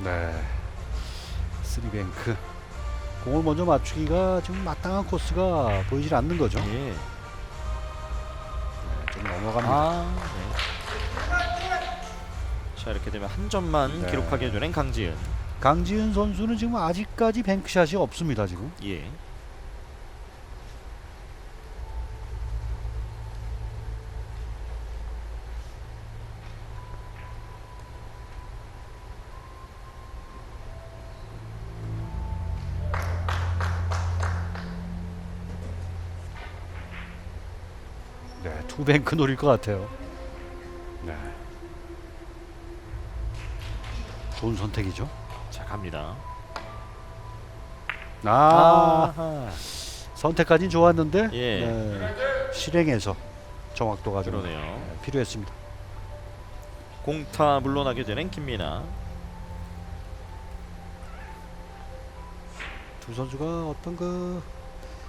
Speaker 2: 네, 3뱅크 공을 먼저 맞추기가 지금 마땅한 코스가 보이질 않는 거죠.
Speaker 1: 예.
Speaker 2: 좀 넘어갑니다.
Speaker 1: 네. 자, 이렇게 되면 한 점만
Speaker 2: 네.
Speaker 1: 기록하게 되는 강지은.
Speaker 2: 강지은 선수는 지금 아직까지 뱅크샷이 없습니다. 지금.
Speaker 1: 예.
Speaker 2: 네, 투뱅크 노릴 것 같아요. 네, 좋은 선택이죠.
Speaker 1: 자, 갑니다.
Speaker 2: 아하. 선택까지는 좋았는데
Speaker 1: 예.
Speaker 2: 실행에서 정확도가 좀
Speaker 1: 그러네요.
Speaker 2: 필요했습니다.
Speaker 1: 공타 물러나게 되는 김민아.
Speaker 2: 두 선수가 어떤 그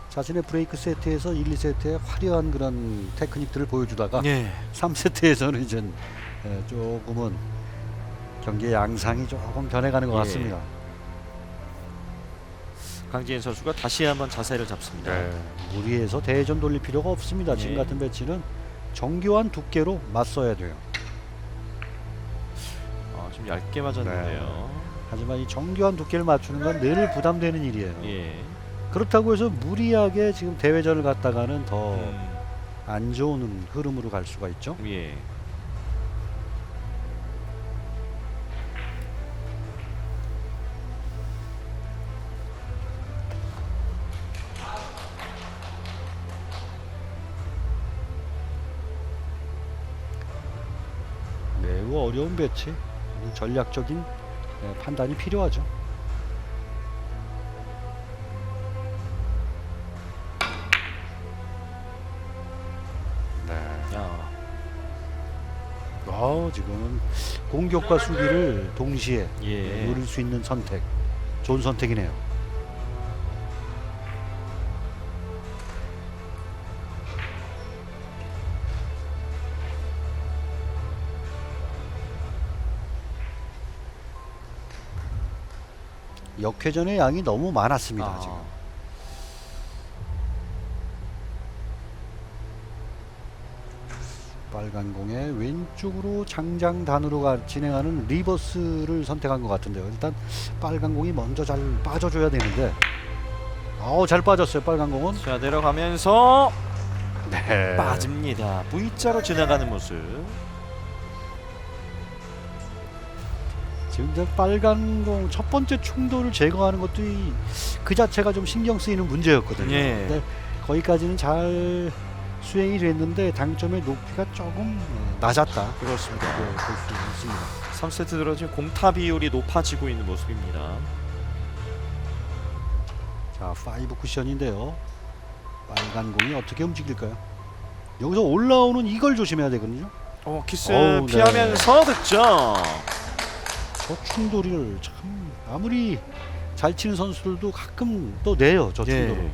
Speaker 2: 자신의 브레이크 세트에서 1, 2세트에 화려한 그런 테크닉들을 보여주다가
Speaker 1: 예.
Speaker 2: 3세트에서는 이제 조금은 경기의 양상이 조금 변해가는 것
Speaker 1: 예.
Speaker 2: 같습니다.
Speaker 1: 강지인 선수가 다시 한번 자세를 잡습니다.
Speaker 2: 무리해서 대전 돌릴 필요가 없습니다. 지금
Speaker 1: 예.
Speaker 2: 같은 배치는 정교한 두께로 맞서야 돼요.
Speaker 1: 좀 얇게 맞았는데요.
Speaker 2: 하지만 이 정교한 두께를 맞추는 건 늘 부담되는 일이에요.
Speaker 1: 예.
Speaker 2: 그렇다고 해서 무리하게 지금 대회전을 갔다가는 더 안
Speaker 1: 음,
Speaker 2: 좋은 흐름으로 갈 수가 있죠.
Speaker 1: 예.
Speaker 2: 매우 어려운 배치, 전략적인 판단이 필요하죠.
Speaker 1: 야.
Speaker 2: 지금 공격과 수비를 동시에
Speaker 1: 예.
Speaker 2: 노릴 수 있는 선택, 좋은 선택이네요. 역회전의 양이 너무 많았습니다. 지금. 빨간 공에 왼쪽으로 장장단으로 진행하는 리버스를 선택한 것 같은데요. 일단 빨간 공이 먼저 잘 빠져줘야 되는데, 잘 빠졌어요. 빨간 공은.
Speaker 1: 자, 내려가면서
Speaker 2: 네.
Speaker 1: 빠집니다. V자로 지나가는 모습.
Speaker 2: 지금 이제 빨간 공 첫 번째 충돌을 제거하는 것도 그 자체가 좀 신경 쓰이는 문제였거든요.
Speaker 1: 예.
Speaker 2: 근데 거기까지는 잘 수행이 됐는데 당점의 높이가 조금 낮았다.
Speaker 1: 그렇습니다.
Speaker 2: 볼 수 있습니다.
Speaker 1: 3세트 들어 지금 공타 비율이 높아지고 있는 모습입니다.
Speaker 2: 자, 5 쿠션인데요. 빨간 공이 어떻게 움직일까요? 여기서 올라오는 이걸 조심해야 되거든요.
Speaker 1: 키스
Speaker 2: 네.
Speaker 1: 피하면서 득점.
Speaker 2: 저 충돌을 참 아무리 잘 치는 선수들도 가끔 또 내요. 저
Speaker 1: 예.
Speaker 2: 충돌을.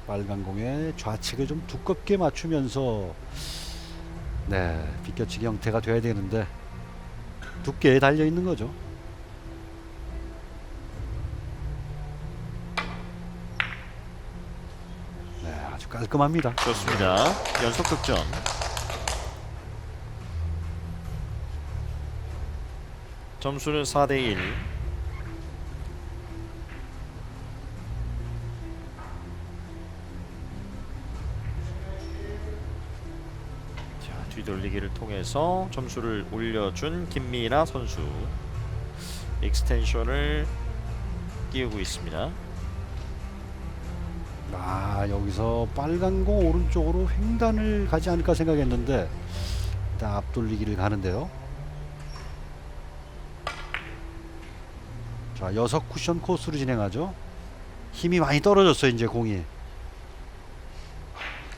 Speaker 2: 빨간 공에 좌측을 좀 두껍게 맞추면서 비껴치기 형태가 돼야 되는데 두께에 달려 있는 거죠. 아주 깔끔합니다.
Speaker 1: 좋습니다. 연속 득점. 점수는 4대1. 뒤돌리기를 통해서 점수를 올려준 김미나 선수. 익스텐션을 끼우고 있습니다.
Speaker 2: 여기서 빨간 공 오른쪽으로 횡단을 가지 않을까 생각했는데 일단 앞돌리기를 가는데요. 자, 6 쿠션 코스로 진행하죠. 힘이 많이 떨어졌어요. 이제 공이.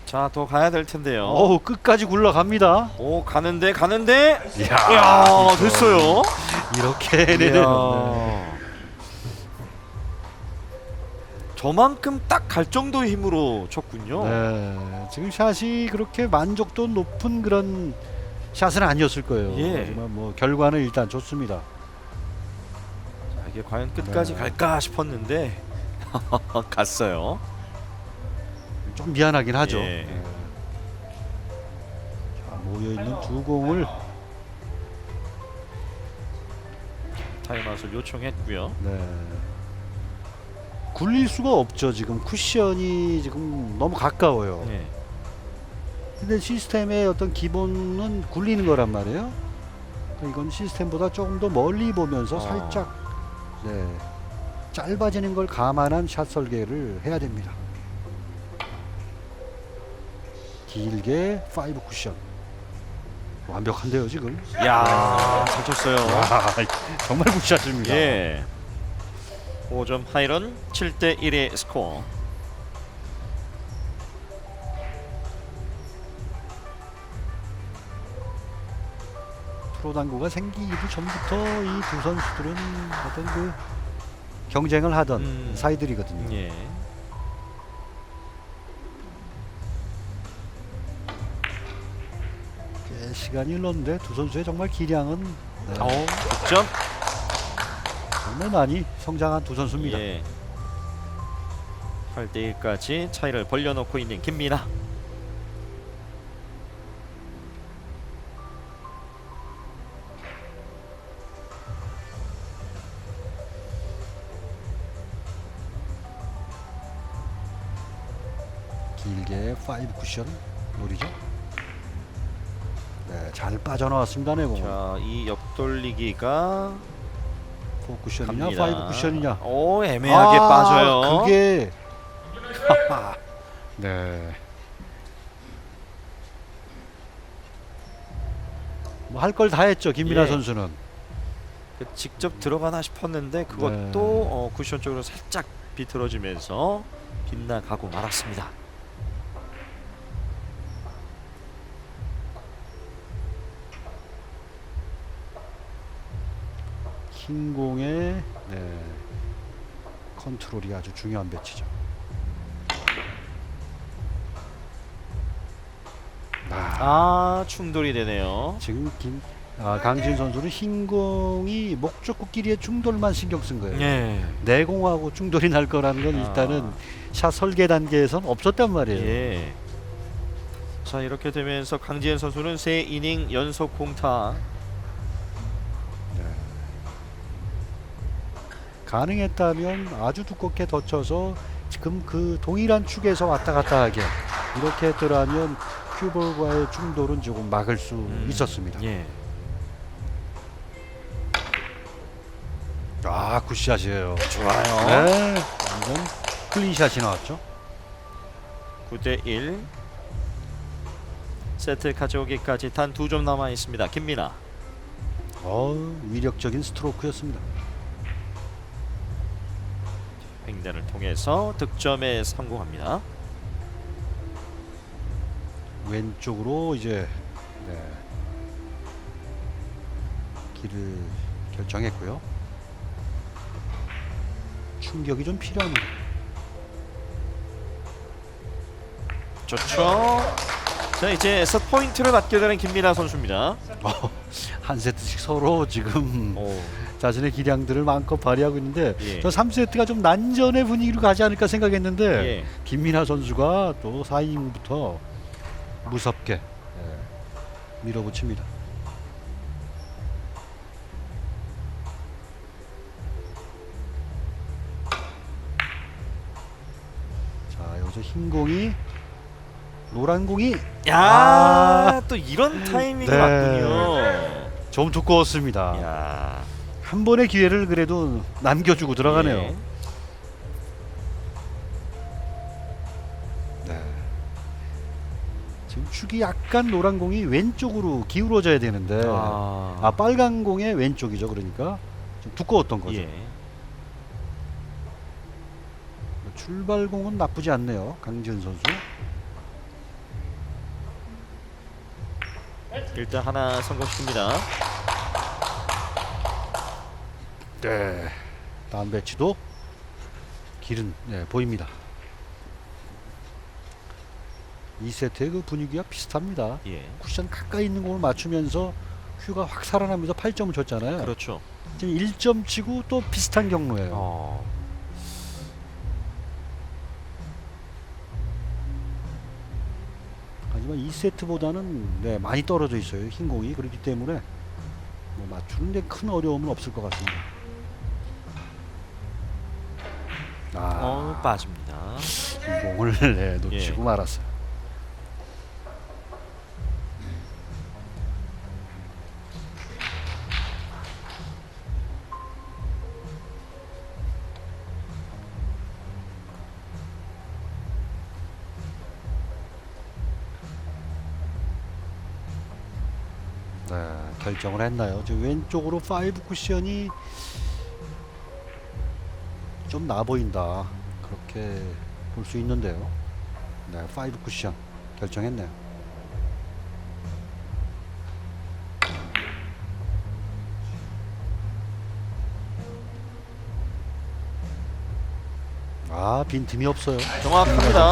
Speaker 1: 자, 더 가야 될 텐데요.
Speaker 2: 끝까지 굴러갑니다.
Speaker 1: 가는데.
Speaker 2: 이야,
Speaker 1: 됐어요.
Speaker 2: 이렇게 내려요.
Speaker 1: 이야. 저만큼 딱 갈 정도의 힘으로 쳤군요.
Speaker 2: 지금 샷이 그렇게 만족도 높은 그런 샷은 아니었을 거예요.
Speaker 1: 예.
Speaker 2: 하지만 뭐 결과는 일단 좋습니다.
Speaker 1: 자, 이게 과연 끝까지 갈까 싶었는데 갔어요.
Speaker 2: 좀 미안하긴 하죠.
Speaker 1: 예.
Speaker 2: 자, 모여있는 두 공을
Speaker 1: 타임아웃을 요청했고요.
Speaker 2: 굴릴 수가 없죠. 지금 쿠션이 지금 너무 가까워요.
Speaker 1: 예.
Speaker 2: 근데 시스템의 어떤 기본은 굴리는 거란 말이에요. 이건 시스템보다 조금 더 멀리 보면서 살짝 짧아지는 걸 감안한 샷 설계를 해야 됩니다. 길게 5 쿠션. 완벽한데요 지금.
Speaker 1: 야, 잘 쳤어요.
Speaker 2: 정말 굿샷입니다.
Speaker 1: 예. 5점 하이런 7대 1의 스코어.
Speaker 2: 프로 당구가 생기기 전부터 이 두 선수들은 어떤 그 경쟁을 하던 사이들이거든요.
Speaker 1: 예.
Speaker 2: 꽤 시간이 흘렀는데 두 선수의 정말 기량은
Speaker 1: 득점.
Speaker 2: 정말 많이 성장한 두 선수입니다.
Speaker 1: 예. 8대 1까지 차이를 벌려놓고 있는 김민아.
Speaker 2: 길게 5 쿠션 노리죠. 네, 잘 빠져나왔습니다. 네, 공.
Speaker 1: 자, 이 옆돌리기가
Speaker 2: 4 쿠션이냐,
Speaker 1: 갑니다.
Speaker 2: 5 쿠션이냐.
Speaker 1: 오, 애매하게 빠져요.
Speaker 2: 그게 네. 뭐 할 걸 다 했죠, 김민아
Speaker 1: 예.
Speaker 2: 선수는.
Speaker 1: 직접 들어가나 싶었는데 그것도
Speaker 2: 네.
Speaker 1: 쿠션 쪽으로 살짝 비틀어지면서 빗나가고 말았습니다.
Speaker 2: 흰 공의 컨트롤이 아주 중요한 배치죠.
Speaker 1: 충돌이 되네요.
Speaker 2: 지금 강진 선수는 흰 공이 목적구끼리의 충돌만 신경 쓴 거예요.
Speaker 1: 예.
Speaker 2: 내 공하고 충돌이 날 거라는 건 일단은 샷 설계 단계에선 없었단 말이에요.
Speaker 1: 예. 자, 이렇게 되면서 강지현 선수는 3이닝 연속 공타.
Speaker 2: 가능했다면 아주 두껍게 덧쳐서 지금 그 동일한 축에서 왔다 갔다 하게 이렇게 했더라면 큐볼과의 충돌은 조금 막을 수 있었습니다.
Speaker 1: 예.
Speaker 2: 굿샷이에요.
Speaker 1: 좋아요.
Speaker 2: 네, 완전 클린샷이 나왔죠.
Speaker 1: 9대 1. 세트 가져오기까지 단 2점 남아 있습니다. 김민아.
Speaker 2: 위력적인 스트로크였습니다.
Speaker 1: 횡단을 통해서 득점에 성공합니다.
Speaker 2: 왼쪽으로 이제 길을 결정했고요. 충격이 좀 필요합니다.
Speaker 1: 좋죠. 자, 이제 첫 포인트를 맞게 되는 김민아 선수입니다.
Speaker 2: 한 세트씩 서로 지금
Speaker 1: 오.
Speaker 2: 자신의 기량들을 마음껏 발휘하고 있는데
Speaker 1: 예.
Speaker 2: 저 3세트가 좀 난전의 분위기로 가지 않을까 생각했는데
Speaker 1: 예.
Speaker 2: 김민아 선수가 또 4이닝부터 무섭게 밀어붙입니다. 자, 여기서 흰 공이 노란 공이
Speaker 1: 또 이런 타이밍이
Speaker 2: 네.
Speaker 1: 맞군요.
Speaker 2: 좀 두꺼웠습니다.
Speaker 1: 야.
Speaker 2: 한 번의 기회를 그래도 남겨주고 들어가네요.
Speaker 1: 예.
Speaker 2: 네. 지금 축이 약간 노란 공이 왼쪽으로 기울어져야 되는데 빨간 공의 왼쪽이죠. 그러니까 좀 두꺼웠던 거죠.
Speaker 1: 예.
Speaker 2: 출발공은 나쁘지 않네요. 강지은 선수.
Speaker 1: 일단 하나 성공시킵니다.
Speaker 2: 네. 다음 배치도 길은 보입니다. 2세트의 그 분위기와 비슷합니다.
Speaker 1: 예.
Speaker 2: 쿠션 가까이 있는 공을 맞추면서 큐가 확 살아나면서 8점을 쳤잖아요.
Speaker 1: 그렇죠.
Speaker 2: 지금 1점 치고 또 비슷한 경로예요. 하지만 2세트보다는 많이 떨어져 있어요. 흰 공이. 그렇기 때문에 뭐 맞추는 데 큰 어려움은 없을 것 같습니다.
Speaker 1: 빠집니다.
Speaker 2: 흰 공을 놓치고 말았어요. 결정을 했나요? 저 왼쪽으로 5 쿠션이 좀 나 보인다. 그렇게 볼 수 있는데요. 네, 5 쿠션 결정했네요. 아, 빈틈이 없어요.
Speaker 1: 정확합니다.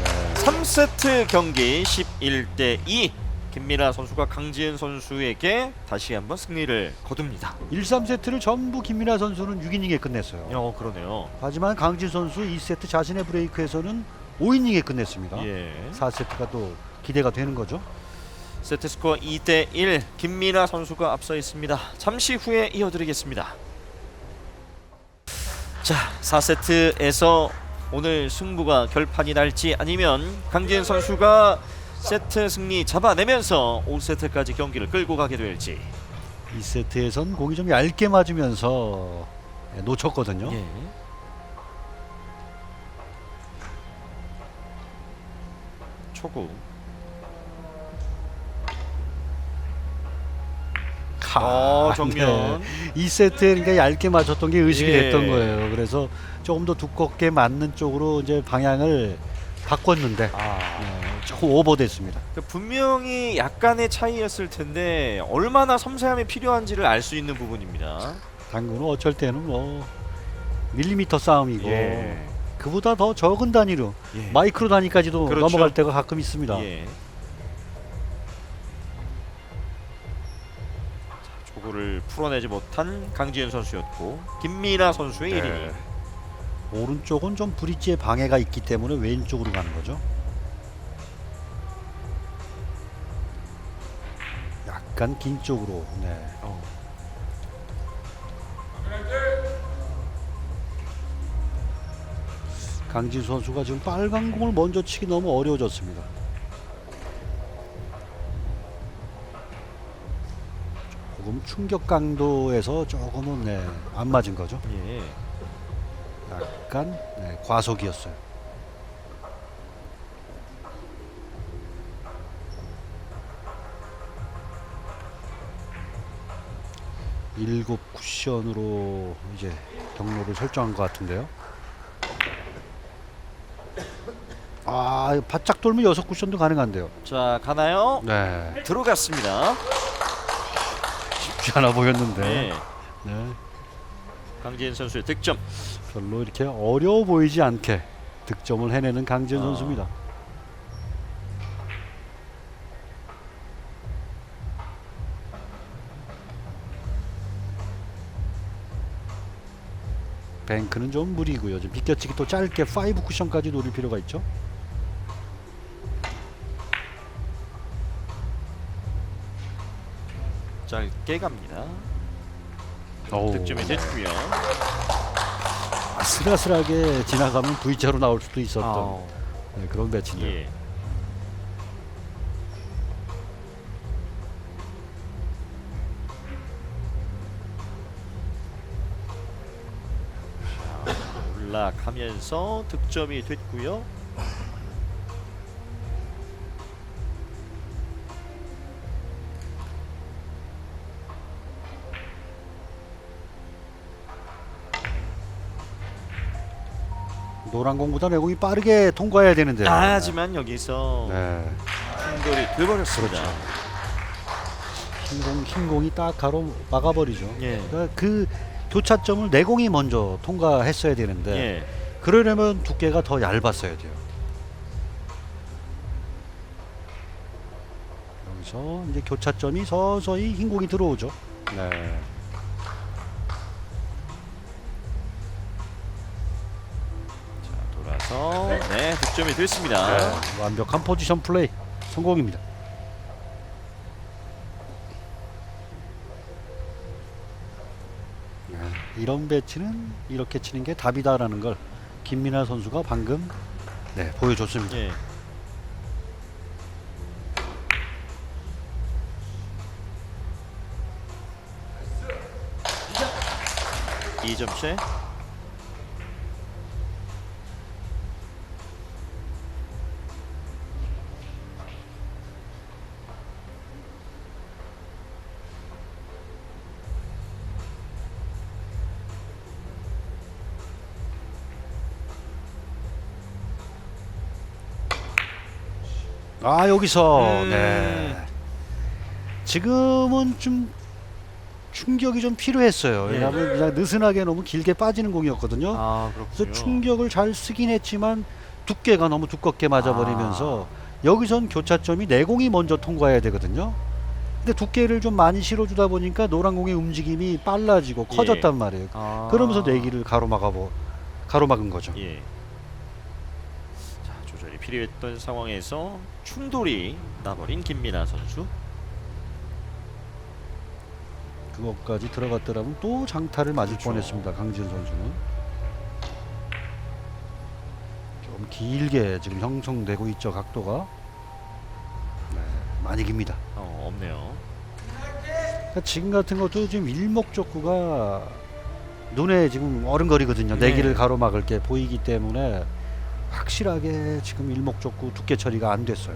Speaker 2: 네.
Speaker 1: 3세트 경기 11대 2. 김민아 선수가 강지은 선수에게 다시 한번 승리를 거둡니다.
Speaker 2: 1, 3세트를 전부 김민아 선수는 6이닝에 끝냈어요.
Speaker 1: 그러네요.
Speaker 2: 하지만 강진 선수 2세트 자신의 브레이크에서는 5이닝에 끝냈습니다.
Speaker 1: 예.
Speaker 2: 4세트가 또 기대가 되는 거죠.
Speaker 1: 세트 스코어 2대 1. 김민아 선수가 앞서 있습니다. 잠시 후에 이어드리겠습니다. 자, 4세트에서 오늘 승부가 결판이 날지 아니면 강지은 선수가 세트 승리 잡아내면서 5세트까지 경기를 끌고 가게 될지.
Speaker 2: 2세트에선 공이 좀 얇게 맞으면서 놓쳤거든요.
Speaker 1: 예. 초구. 정면.
Speaker 2: 네. 2세트에 그러니까 얇게 맞췄던 게 의식이
Speaker 1: 예.
Speaker 2: 됐던 거예요. 그래서 조금 더 두껍게 맞는 쪽으로 이제 방향을 바꿨는데 조금 오버됐습니다.
Speaker 1: 분명히 약간의 차이였을 텐데 얼마나 섬세함이 필요한지를 알 수 있는 부분입니다.
Speaker 2: 당구는 어쩔 때는 뭐 밀리미터 싸움이고
Speaker 1: 예.
Speaker 2: 그보다 더 적은 단위로
Speaker 1: 예.
Speaker 2: 마이크로 단위까지도
Speaker 1: 그렇죠.
Speaker 2: 넘어갈 때가 가끔 있습니다.
Speaker 1: 예. 자, 초구를 풀어내지 못한 강지은 선수였고 김민아 선수의
Speaker 2: 네.
Speaker 1: 1이닝.
Speaker 2: 오른쪽은 좀 브릿지에 방해가 있기 때문에 왼쪽으로 가는 거죠. 약간 긴 쪽으로. 네. 강진 선수가 지금 빨간 공을 먼저 치기 너무 어려워졌습니다. 조금 충격 강도에서 조금은 안 맞은 거죠.
Speaker 1: 예.
Speaker 2: 약간 과속이었어요. 일곱 쿠션으로 이제 경로를 설정한 것 같은데요. 아, 바짝 돌면 6쿠션도 가능한데요.
Speaker 1: 자, 가나요?
Speaker 2: 네,
Speaker 1: 들어갔습니다.
Speaker 2: 쉽지 않아 보였는데
Speaker 1: 네.
Speaker 2: 네,
Speaker 1: 강지은 선수의 득점.
Speaker 2: 별로 이렇게 어려워 보이지 않게 득점을 해내는 강지은 선수입니다. 뱅크는 좀 무리고요. 좀 비껴치기 또 짧게 5 쿠션까지 노릴 필요가 있죠.
Speaker 1: 짧게 갑니다.
Speaker 2: 오우.
Speaker 1: 득점이 됐고요.
Speaker 2: 아슬아슬하게 지나가면 V자로 나올 수도 있었던 그런 배치인데.
Speaker 1: 예. 자, 올라가면서 득점이 됐고요.
Speaker 2: 노란 공보다 내공이 빠르게 통과해야 되는데요.
Speaker 1: 하지만 여기서
Speaker 2: 네.
Speaker 1: 충돌이 돼버렸습니다.
Speaker 2: 흰공이 딱 가로 막아버리죠.
Speaker 1: 예.
Speaker 2: 그러니까 그 교차점을 내공이 먼저 통과했어야 되는데
Speaker 1: 예.
Speaker 2: 그러려면 두께가 더 얇았어야 돼요. 여기서 이제 교차점이 서서히 흰공이 들어오죠. 네.
Speaker 1: 돌아서 네, 득점이 됐습니다.
Speaker 2: 네. 완벽한 포지션 플레이 성공입니다. 이런 배치는 이렇게 치는 게 답이다라는 걸 김민아 선수가 방금 보여줬습니다.
Speaker 1: 예. 2점째.
Speaker 2: 아 여기서
Speaker 1: 음.
Speaker 2: 네. 지금은 좀 충격이 좀 필요했어요.
Speaker 1: 예.
Speaker 2: 왜냐하면 그냥 느슨하게 너무 길게 빠지는 공이었거든요.
Speaker 1: 아
Speaker 2: 그래서
Speaker 1: 그렇군요.
Speaker 2: 충격을 잘 쓰긴 했지만 두께가 너무 두껍게 맞아버리면서 여기선 교차점이 내공이 먼저 통과해야 되거든요. 근데 두께를 좀 많이 실어주다 보니까 노란 공의 움직임이 빨라지고
Speaker 1: 예.
Speaker 2: 커졌단 말이에요.
Speaker 1: 아.
Speaker 2: 그러면서 내기를 가로막은 거죠.
Speaker 1: 예. 자 조절이 필요했던 상황에서 충돌이 나버린 김민아 선수.
Speaker 2: 그것까지 들어갔더라면 또 장타를 맞을
Speaker 1: 그렇죠.
Speaker 2: 뻔했습니다. 강지은 선수는 좀 길게 지금 형성되고 있죠. 각도가 네, 많이 깁니다.
Speaker 1: 없네요.
Speaker 2: 그러니까 지금 같은 것도 지금 일목적구가 눈에 지금 어른거리거든요.
Speaker 1: 네.
Speaker 2: 내기를 가로막을 게 보이기 때문에 확실하게 지금 일목적구 두께 처리가 안 됐어요.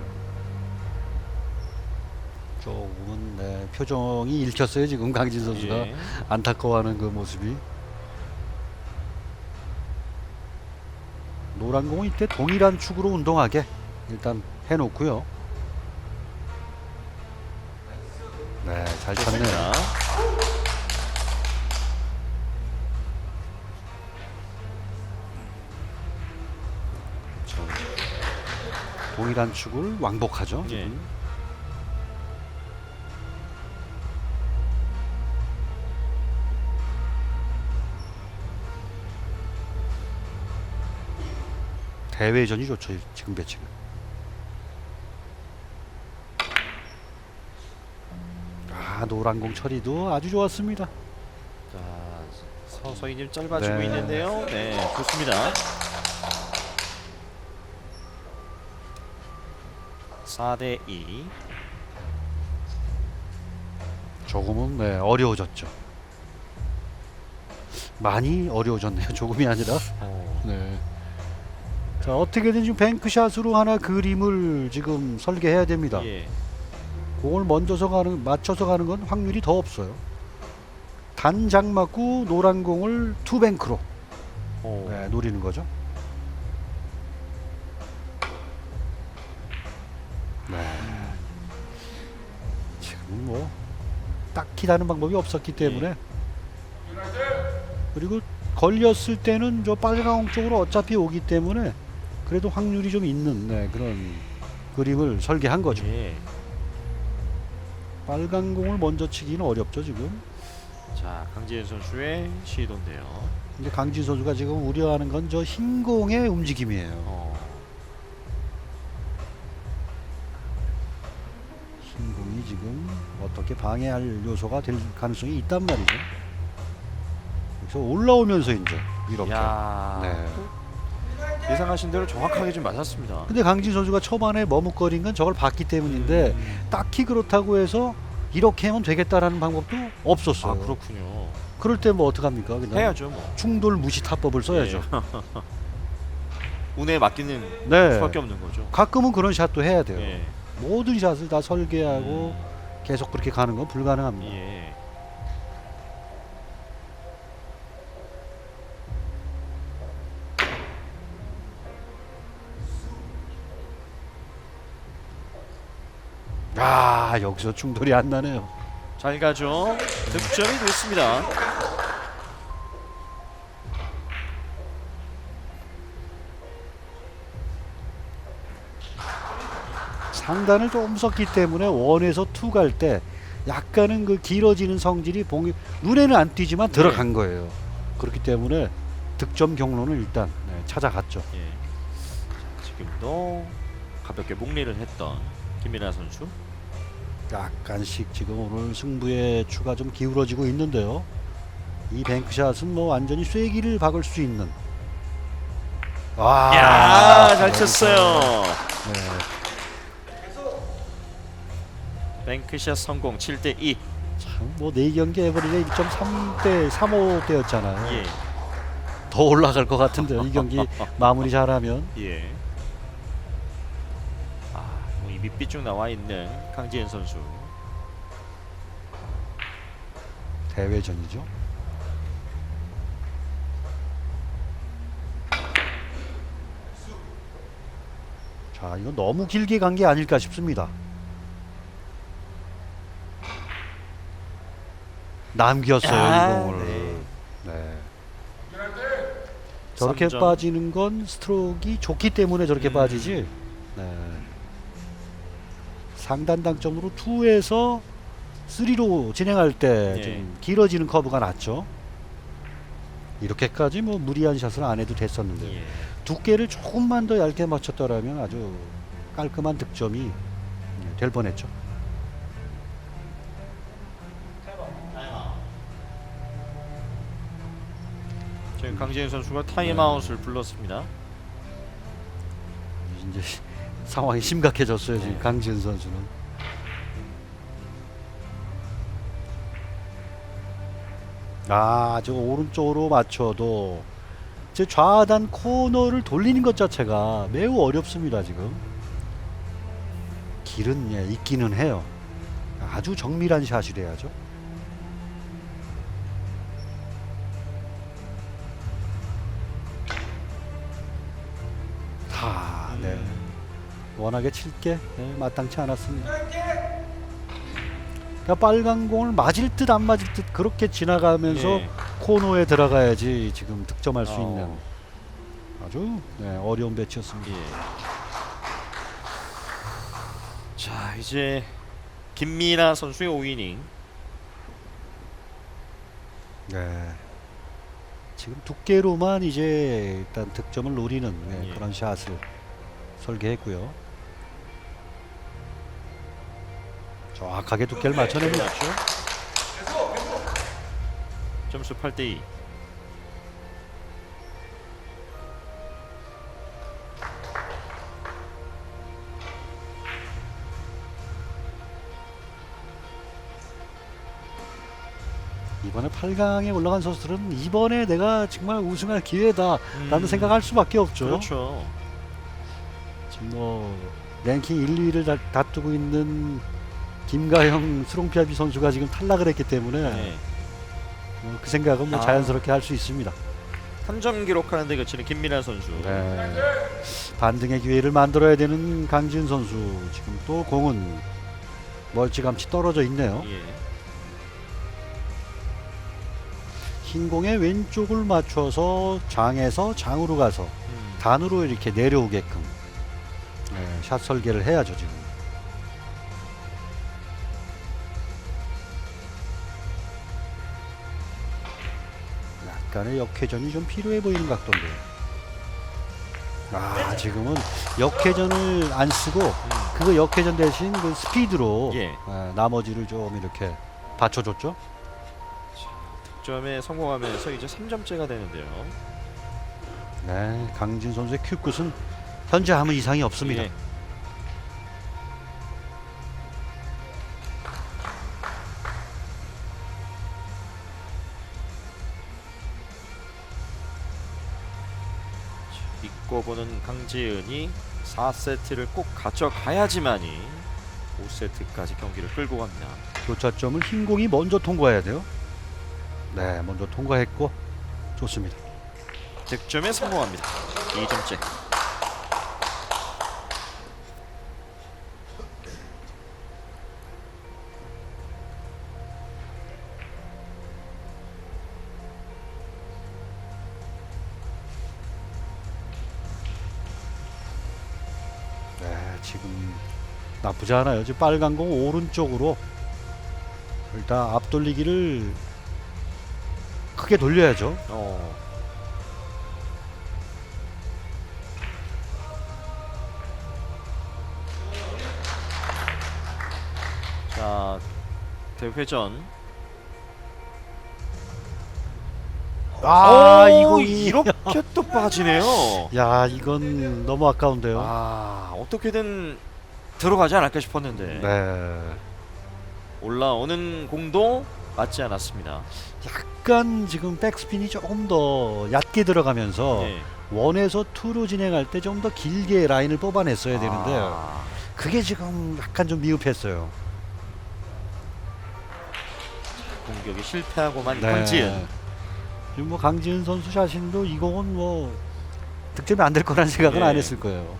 Speaker 2: 조금은 네, 표정이 읽혔어요. 지금 강진 선수가
Speaker 1: 예.
Speaker 2: 안타까워하는 그 모습이. 노란 공은 이때 동일한 축으로 운동하게 일단 해놓고요. 네, 잘 쳤네요.
Speaker 1: 좋습니다.
Speaker 2: 동일한 축을 왕복하죠.
Speaker 1: 예.
Speaker 2: 지금. 대회전이 좋죠. 지금 배치는. 아 노란 공 처리도 아주 좋았습니다.
Speaker 1: 자 서서히 좀 짧아지고
Speaker 2: 네.
Speaker 1: 있는데요. 네 좋습니다. 4대2.
Speaker 2: 조금은 네, 어려워졌죠. 많이 어려워졌네요. 조금이 아니라. 네. 자 어떻게든 지금 뱅크샷으로 하나 그림을 지금 설계해야 됩니다.
Speaker 1: 예.
Speaker 2: 공을 맞춰서 가는 건 확률이 더 없어요. 단장 맞고 노란 공을 투뱅크로 네, 노리는 거죠. 네. 지금 뭐 딱히 다른 방법이 없었기 때문에 그리고 걸렸을 때는 저 빨간 공 쪽으로 어차피 오기 때문에 그래도 확률이 좀 있는 네, 그런 그림을 설계한 거죠.
Speaker 1: 예.
Speaker 2: 빨간 공을 먼저 치기는 어렵죠 지금.
Speaker 1: 자 강지은 선수의 시도인데요.
Speaker 2: 근데 강진 선수가 지금 우려하는 건 저 흰 공의 움직임이에요. 흰 공이 지금 어떻게 방해할 요소가 될 가능성이 있단 말이죠. 그래서 올라오면서 이제 이렇게.
Speaker 1: 야.
Speaker 2: 네.
Speaker 1: 예상하신 대로 정확하게 좀 맞았습니다.
Speaker 2: 근데 강진 선수가 초반에 머뭇거린 건 저걸 봤기 때문인데 딱히 그렇다고 해서 이렇게 하면 되겠다라는 방법도 없었어요.
Speaker 1: 아 그렇군요.
Speaker 2: 그럴 때 뭐 어떡합니까? 그냥
Speaker 1: 해야죠 뭐.
Speaker 2: 충돌 무시 타법을 써야죠.
Speaker 1: 운에 맡기는
Speaker 2: 네.
Speaker 1: 수밖에 없는 거죠.
Speaker 2: 가끔은 그런 샷도 해야 돼요.
Speaker 1: 예.
Speaker 2: 모든 샷을 다 설계하고 계속 그렇게 가는 건 불가능합니다.
Speaker 1: 예.
Speaker 2: 아 여기서 충돌이 안 나네요.
Speaker 1: 잘 가죠. 득점이 됐습니다.
Speaker 2: 상단을 좀 썼기 때문에 원에서 투 갈 때 약간은 그 길어지는 성질이 눈에는 안 띄지만 들어간 거예요. 그렇기 때문에 득점 경로는 일단 찾아갔죠.
Speaker 1: 예. 자, 지금도 가볍게 목리를 했던 김민아 선수.
Speaker 2: 약간씩 지금 오늘 승부의 추가 좀 기울어지고 있는데요. 이 뱅크샷은 뭐 완전히 쐐기를 박을 수 있는.
Speaker 1: 야, 잘 쳤어요.
Speaker 2: 네.
Speaker 1: 뱅크샷 성공 7대2.
Speaker 2: 참뭐 4경기 에버리지 1.3대 3.5대였잖아요.
Speaker 1: 예.
Speaker 2: 더 올라갈 것 같은데요. 이 경기 마무리 잘하면.
Speaker 1: 예. 뭐 입이 삐쭉 나와 있는 강지은 선수.
Speaker 2: 대회전이죠. 자, 이거 너무 길게 간 게 아닐까 싶습니다. 남겼어요, 이 공을. 네. 저렇게
Speaker 1: 3점.
Speaker 2: 빠지는 건 스트로크가 좋기 때문에 저렇게 빠지지. 네. 상단 당점으로 2에서 3로 진행할 때
Speaker 1: 예.
Speaker 2: 좀 길어지는 커브가 낫죠. 이렇게까지 뭐 무리한 샷을 안 해도 됐었는데
Speaker 1: 예.
Speaker 2: 두께를 조금만 더 얇게 맞췄더라면 아주 깔끔한 득점이 될 뻔했죠.
Speaker 1: 지금 강지은 선수가 타임아웃을 불렀습니다.
Speaker 2: 이제 상황이 심각해졌어요. 지금
Speaker 1: 네.
Speaker 2: 강지은 선수는. 저 오른쪽으로 맞춰도 제 좌단 코너를 돌리는 것 자체가 매우 어렵습니다. 지금 길은 있기는 해요. 아주 정밀한 샷이래야죠. 네. 워낙에 칠게 마땅치 않았습니다. 그러니까 빨간 공을 맞을 듯 안 맞을 듯 그렇게 지나가면서
Speaker 1: 네.
Speaker 2: 코너에 들어가야지 지금 득점할 수
Speaker 1: 어.
Speaker 2: 있는 아주 어려운 배치였습니다.
Speaker 1: 예. 자, 이제 김민아 선수의 5이닝.
Speaker 2: 네. 지금 두께로만 이제 일단 득점을 노리는
Speaker 1: 예.
Speaker 2: 그런 샷을 설계했고요. 정확하게 두께를 맞춰냅니다.
Speaker 1: 점수 8대2.
Speaker 2: 이번에 8강에 올라간 선수들은 이번에 내가 정말 우승할 기회다라는 생각할 수밖에 없죠.
Speaker 1: 그렇죠.
Speaker 2: 지금 뭐 랭킹 1, 2위를 다투고 있는 김가영, 스롱피아비 선수가 지금 탈락을 했기 때문에
Speaker 1: 네.
Speaker 2: 그 생각은 뭐 자연스럽게 할 수 있습니다.
Speaker 1: 3점 기록하는 데 그치는 김민아 선수.
Speaker 2: 네. 반등의 기회를 만들어야 되는 강지은 선수. 지금 또 공은 멀찌감치 떨어져 있네요.
Speaker 1: 예.
Speaker 2: 흰 공의 왼쪽을 맞춰서 장에서 장으로 가서 단으로 이렇게 내려오게끔 샷 설계를 해야죠 지금. 약간의 역회전이 좀 필요해 보이는 각도인데요. 지금은 역회전을 안 쓰고 그 역회전 대신 그 스피드로
Speaker 1: 예.
Speaker 2: 나머지를 좀 이렇게 받쳐줬죠.
Speaker 1: 득점에 성공하면서 이제 3점째가 되는데요.
Speaker 2: 네, 강진 선수의 큐끝은 현재 아무 이상이 없습니다.
Speaker 1: 예. 믿고 보는 강지은이 4세트를 꼭 가져가야지만이 5세트까지 경기를 끌고 갑니다.
Speaker 2: 교차점을 흰 공이 먼저 통과해야 돼요. 네, 먼저 통과했고 좋습니다.
Speaker 1: 득점에 성공합니다. 2점째.
Speaker 2: 네, 지금 나쁘지 않아요. 지금 빨간 공 오른쪽으로 일단 앞돌리기를 크게 돌려야죠.
Speaker 1: 자, 대회전.
Speaker 2: 이 공이
Speaker 1: 이렇게 또 빠지네요.
Speaker 2: 야, 이건 너무 아까운데요.
Speaker 1: 어떻게든 들어가지 않을까 싶었는데
Speaker 2: 네.
Speaker 1: 올라오는 공도 맞지 않았습니다.
Speaker 2: 약간 지금 백스핀이 조금 더 얕게 들어가면서
Speaker 1: 네.
Speaker 2: 원에서 투로 진행할 때 좀 더 길게 라인을 뽑아냈어야 되는데
Speaker 1: 아,
Speaker 2: 그게 지금 약간 좀 미흡했어요.
Speaker 1: 공격이 실패하고만
Speaker 2: 네.
Speaker 1: 강지은.
Speaker 2: 지금 뭐 강지은 선수 자신도 이 공은 뭐 득점이 안 될 거라는 생각은
Speaker 1: 예.
Speaker 2: 안 했을 거예요.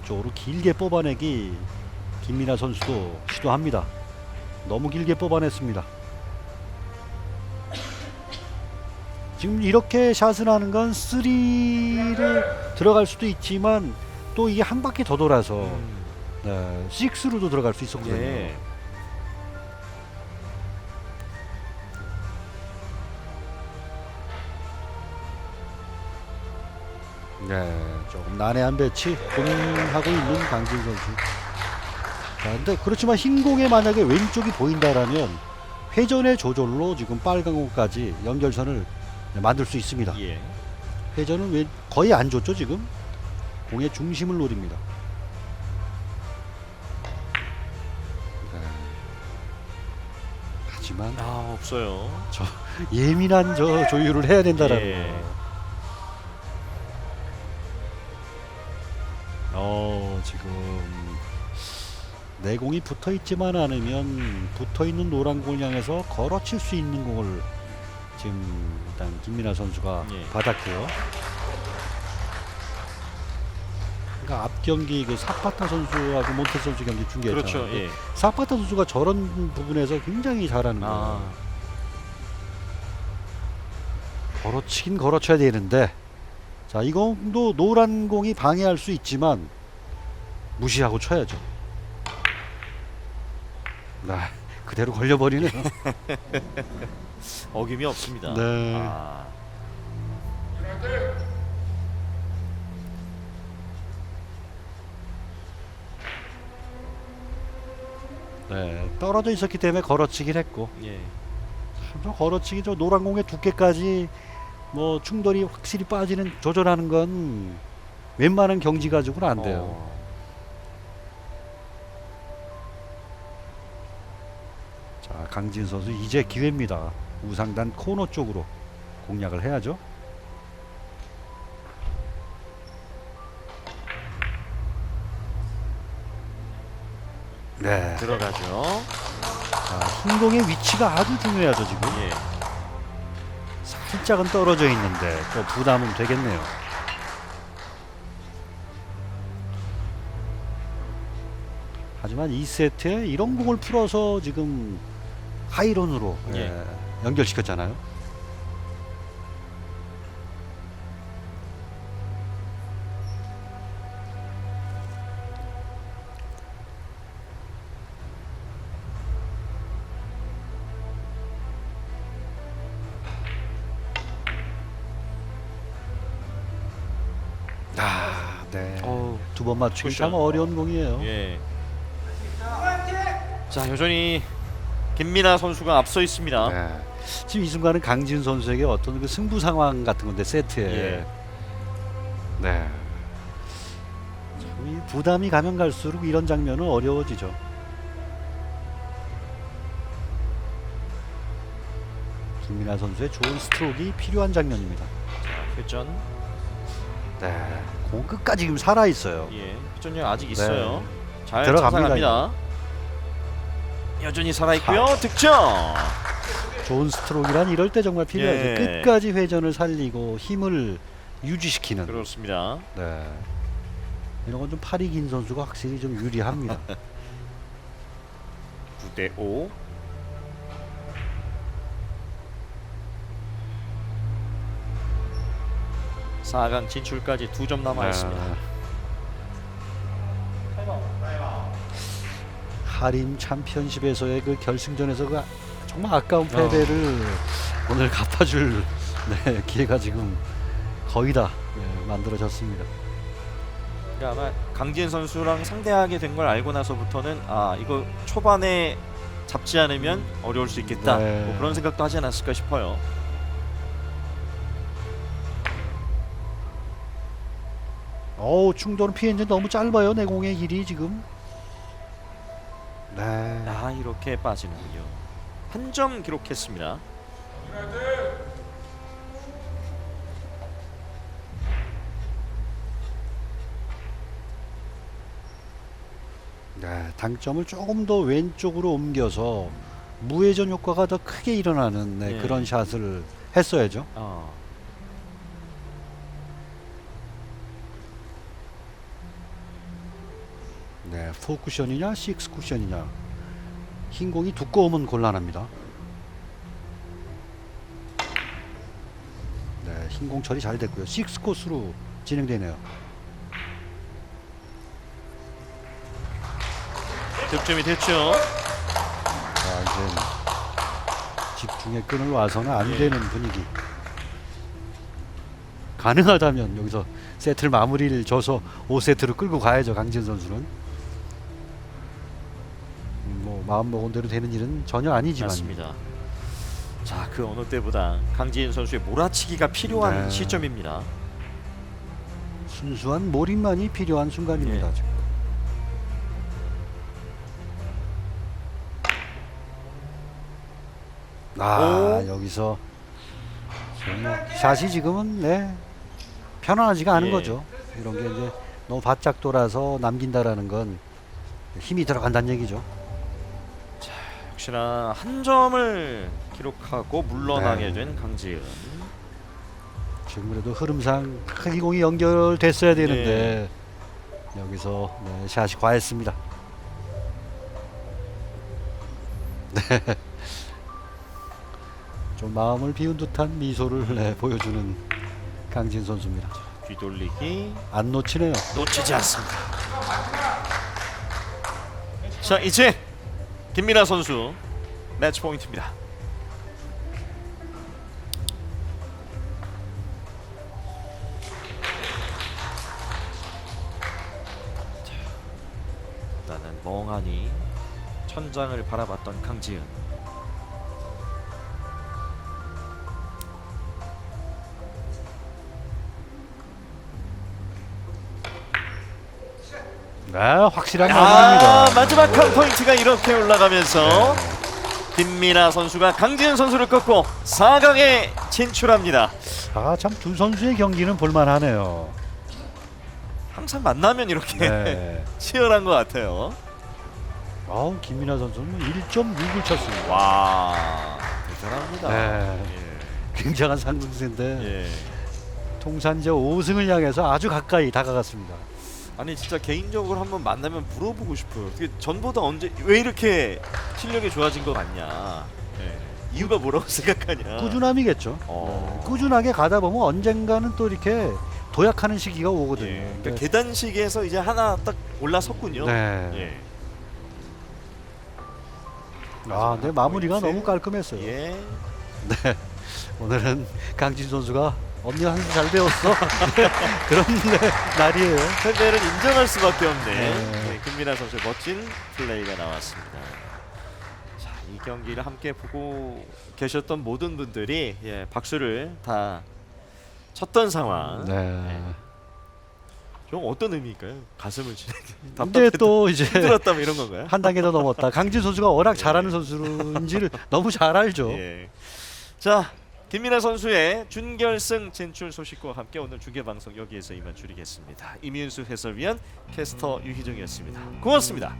Speaker 2: 왼쪽으로 길게 뽑아내기 김민아 선수도 시도합니다. 너무 길게 뽑아냈습니다. 지금 이렇게 샷을 하는 건 3를 들어갈 수도 있지만 또 이게 한 바퀴 더 돌아서 네, 6로도 들어갈 수 있었거든요.
Speaker 1: 예.
Speaker 2: 네, 조금 난해한 배치 고민하고 있는 강진 선수. 자, 근데 그렇지만 흰 공에 만약에 왼쪽이 보인다라면 회전의 조절로 지금 빨간 공까지 연결선을 만들 수 있습니다.
Speaker 1: 예.
Speaker 2: 회전은 거의 안 줬죠 지금. 공의 중심을 노립니다. 네. 하지만
Speaker 1: 아, 없어요.
Speaker 2: 예민한 저 조율을 해야 된다라는
Speaker 1: 예.
Speaker 2: 거. 지금 내공이 붙어 있지만 않으면 붙어 있는 노란 공을 향해서 걸어칠 수 있는 공을 지금 일단 김민아 선수가
Speaker 1: 예.
Speaker 2: 받았고요. 그러니까 앞 경기 그 사파타 선수하고 몬테 선수 경기 중계했잖아요.
Speaker 1: 그렇죠. 예.
Speaker 2: 사파타 선수가 저런 부분에서 굉장히 잘하는 거예요.
Speaker 1: 아,
Speaker 2: 걸어치긴 걸어쳐야 되는데, 자, 이 공도 노란 공이 방해할 수 있지만 무시하고 쳐야죠. 네, 그대로 걸려버리네요.
Speaker 1: 어김이 없습니다.
Speaker 2: 네.
Speaker 1: 아,
Speaker 2: 네, 떨어져 있었기 때문에 걸어치긴 했고,
Speaker 1: 예.
Speaker 2: 저 걸어치기 저 노란 공의 두께까지 뭐 충돌이 확실히 빠지는 조절하는 건 웬만한 경지 가지고는 안 돼요. 자, 강진 선수 이제 기회입니다. 우상단 코너 쪽으로 공략을 해야죠. 네.
Speaker 1: 들어가죠.
Speaker 2: 자, 흰공의 위치가 아주 중요하죠 지금.
Speaker 1: 예.
Speaker 2: 살짝은 떨어져 있는데 또 부담은 되겠네요. 하지만 2세트에 이런 공을 풀어서 지금 하이런으로
Speaker 1: 예.
Speaker 2: 연결시켰잖아요. 아, 네.
Speaker 1: 어우,
Speaker 2: 두 번 맞추기
Speaker 1: 쿠션.
Speaker 2: 참 어려운 공이에요.
Speaker 1: 예. 자, 여전히 김민아 선수가 앞서 있습니다.
Speaker 2: 네. 지금 이 순간은 강진 선수에게 어떤 그 승부 상황 같은 건데 세트에.
Speaker 1: 예.
Speaker 2: 네. 참 이 부담이 가면 갈수록 이런 장면은 어려워지죠. 김민아 선수의 좋은 스트로크가 필요한 장면입니다.
Speaker 1: 자, 회전.
Speaker 2: 네. 공 끝까지 지금 살아 있어요.
Speaker 1: 예. 회전력 아직 있어요. 잘
Speaker 2: 들어갑니다,
Speaker 1: 찾아갑니다. 여전히 살아 있고요. 득점.
Speaker 2: 좋은 스트로크란 이럴 때 정말 필요하죠.
Speaker 1: 예.
Speaker 2: 끝까지 회전을 살리고 힘을 유지시키는.
Speaker 1: 그렇습니다.
Speaker 2: 네. 이런 건 좀 팔이 긴 선수가 확실히 좀 유리합니다.
Speaker 1: 9대5. 사강 진출까지 2점 남아 있습니다.
Speaker 2: 하림 챔피언십에서의 그 결승전에서 그 정말 아까운 패배를 오늘 갚아줄 네, 기회가 지금 거의 다 만들어졌습니다.
Speaker 1: 그러니까 아마 강진 선수랑 상대하게 된 걸 알고 나서부터는 아, 이거 초반에 잡지 않으면 어려울 수 있겠다.
Speaker 2: 네.
Speaker 1: 뭐 그런 생각도 하지 않았을까 싶어요.
Speaker 2: 충돌은 피했는데 너무 짧아요. 내공의 길이 지금. 네.
Speaker 1: 아, 이렇게 빠지는군요. 한 점 기록했습니다.
Speaker 2: 네, 당점을 조금 더 왼쪽으로 옮겨서 무회전 효과가 더 크게 일어나는
Speaker 1: 네.
Speaker 2: 그런 샷을 했어야죠. 네, 4 쿠션이냐 6 쿠션이냐. 흰 공이 두꺼우면 곤란합니다. 네, 흰 공 처리 잘 됐고요. 6 코스로 진행되네요.
Speaker 1: 득점이 됐죠.
Speaker 2: 자, 이제 집중의 끈을 와서는 안
Speaker 1: 예.
Speaker 2: 되는 분위기. 가능하다면 여기서 세트를 마무리를 줘서 5세트로 끌고 가야죠. 강지은 선수는. 뭐 마음 먹은 대로 되는 일은 전혀 아니지만.
Speaker 1: 맞습니다. 자, 그 어느 때보다 강지인 선수의 몰아치기가 필요한
Speaker 2: 네.
Speaker 1: 시점입니다.
Speaker 2: 순수한 몰입만이 필요한 순간입니다.
Speaker 1: 예.
Speaker 2: 지금.
Speaker 1: 오.
Speaker 2: 여기서 정말 샷이 지금은 네 편안하지가 않은
Speaker 1: 예.
Speaker 2: 거죠. 이런 게 이제 너무 바짝 돌아서 남긴다라는 건 힘이 들어간다는 얘기죠.
Speaker 1: 역시나 한 점을 기록하고 물러나게
Speaker 2: 네.
Speaker 1: 된 강지은.
Speaker 2: 지금 그래도 흐름상 이 공이 연결됐어야 되는데 여기서 네, 샷이 과했습니다. 네. 좀 마음을 비운 듯한 미소를 네, 보여주는 강진 선수입니다.
Speaker 1: 뒤돌리기
Speaker 2: 안 놓치네요.
Speaker 1: 놓치지 않습니다. 자, 이제 김민아 선수 매치 포인트입니다. 자, 일단은 멍하니 천장을 바라봤던 강지은.
Speaker 2: 네, 확실한 마무리입니다.
Speaker 1: 마지막 한 포인트가 이렇게 올라가면서 김민아 선수가 강지은 선수를 꺾고 4강에 진출합니다.
Speaker 2: 참 두 선수의 경기는 볼만하네요.
Speaker 1: 항상 만나면 이렇게
Speaker 2: 네.
Speaker 1: 치열한 것 같아요.
Speaker 2: 김민아 선수는 1.6을 쳤습니다.
Speaker 1: 와, 대단합니다.
Speaker 2: 네. 굉장한 상승세인데
Speaker 1: 예.
Speaker 2: 통산 이제 5승을 향해서 아주 가까이 다가갔습니다.
Speaker 1: 아니 진짜 개인적으로 한번 만나면 물어보고 싶어요. 어떻게 전보다 언제 왜 이렇게 실력이 좋아진 것 같냐? 예. 이유가 뭐라고 생각하냐?
Speaker 2: 꾸준함이겠죠.
Speaker 1: 어.
Speaker 2: 네. 꾸준하게 가다 보면 언젠가는 또 이렇게 도약하는 시기가 오거든요.
Speaker 1: 예. 그러니까
Speaker 2: 네.
Speaker 1: 계단식에서 이제 하나 딱 올라섰군요.
Speaker 2: 네.
Speaker 1: 예.
Speaker 2: 네, 마무리가
Speaker 1: 포인트.
Speaker 2: 너무 깔끔했어요.
Speaker 1: 예.
Speaker 2: 네. 오늘은 강진 선수가 언니 한수 잘 배웠어. 그런 날이에요.
Speaker 1: 패배를 인정할 수밖에 없네.
Speaker 2: 네.
Speaker 1: 김민아 선수의 멋진 플레이가 나왔습니다. 자, 이 경기를 함께 보고 계셨던 모든 분들이 박수를 다 쳤던 상황.
Speaker 2: 네.
Speaker 1: 좀 어떤 의미일까요? 가슴을 치는
Speaker 2: 근데 또 이제
Speaker 1: 힘들었다 뭐 이런 건가요?
Speaker 2: 한 단계 더 넘었다. 강진 선수가 워낙 잘하는 선수인지를 너무 잘 알죠.
Speaker 1: 예. 자, 김민아 선수의 준결승 진출 소식과 함께 오늘 중계 방송 여기에서 이만 줄이겠습니다. 이민수 해설위원, 캐스터 유희정이었습니다. 고맙습니다.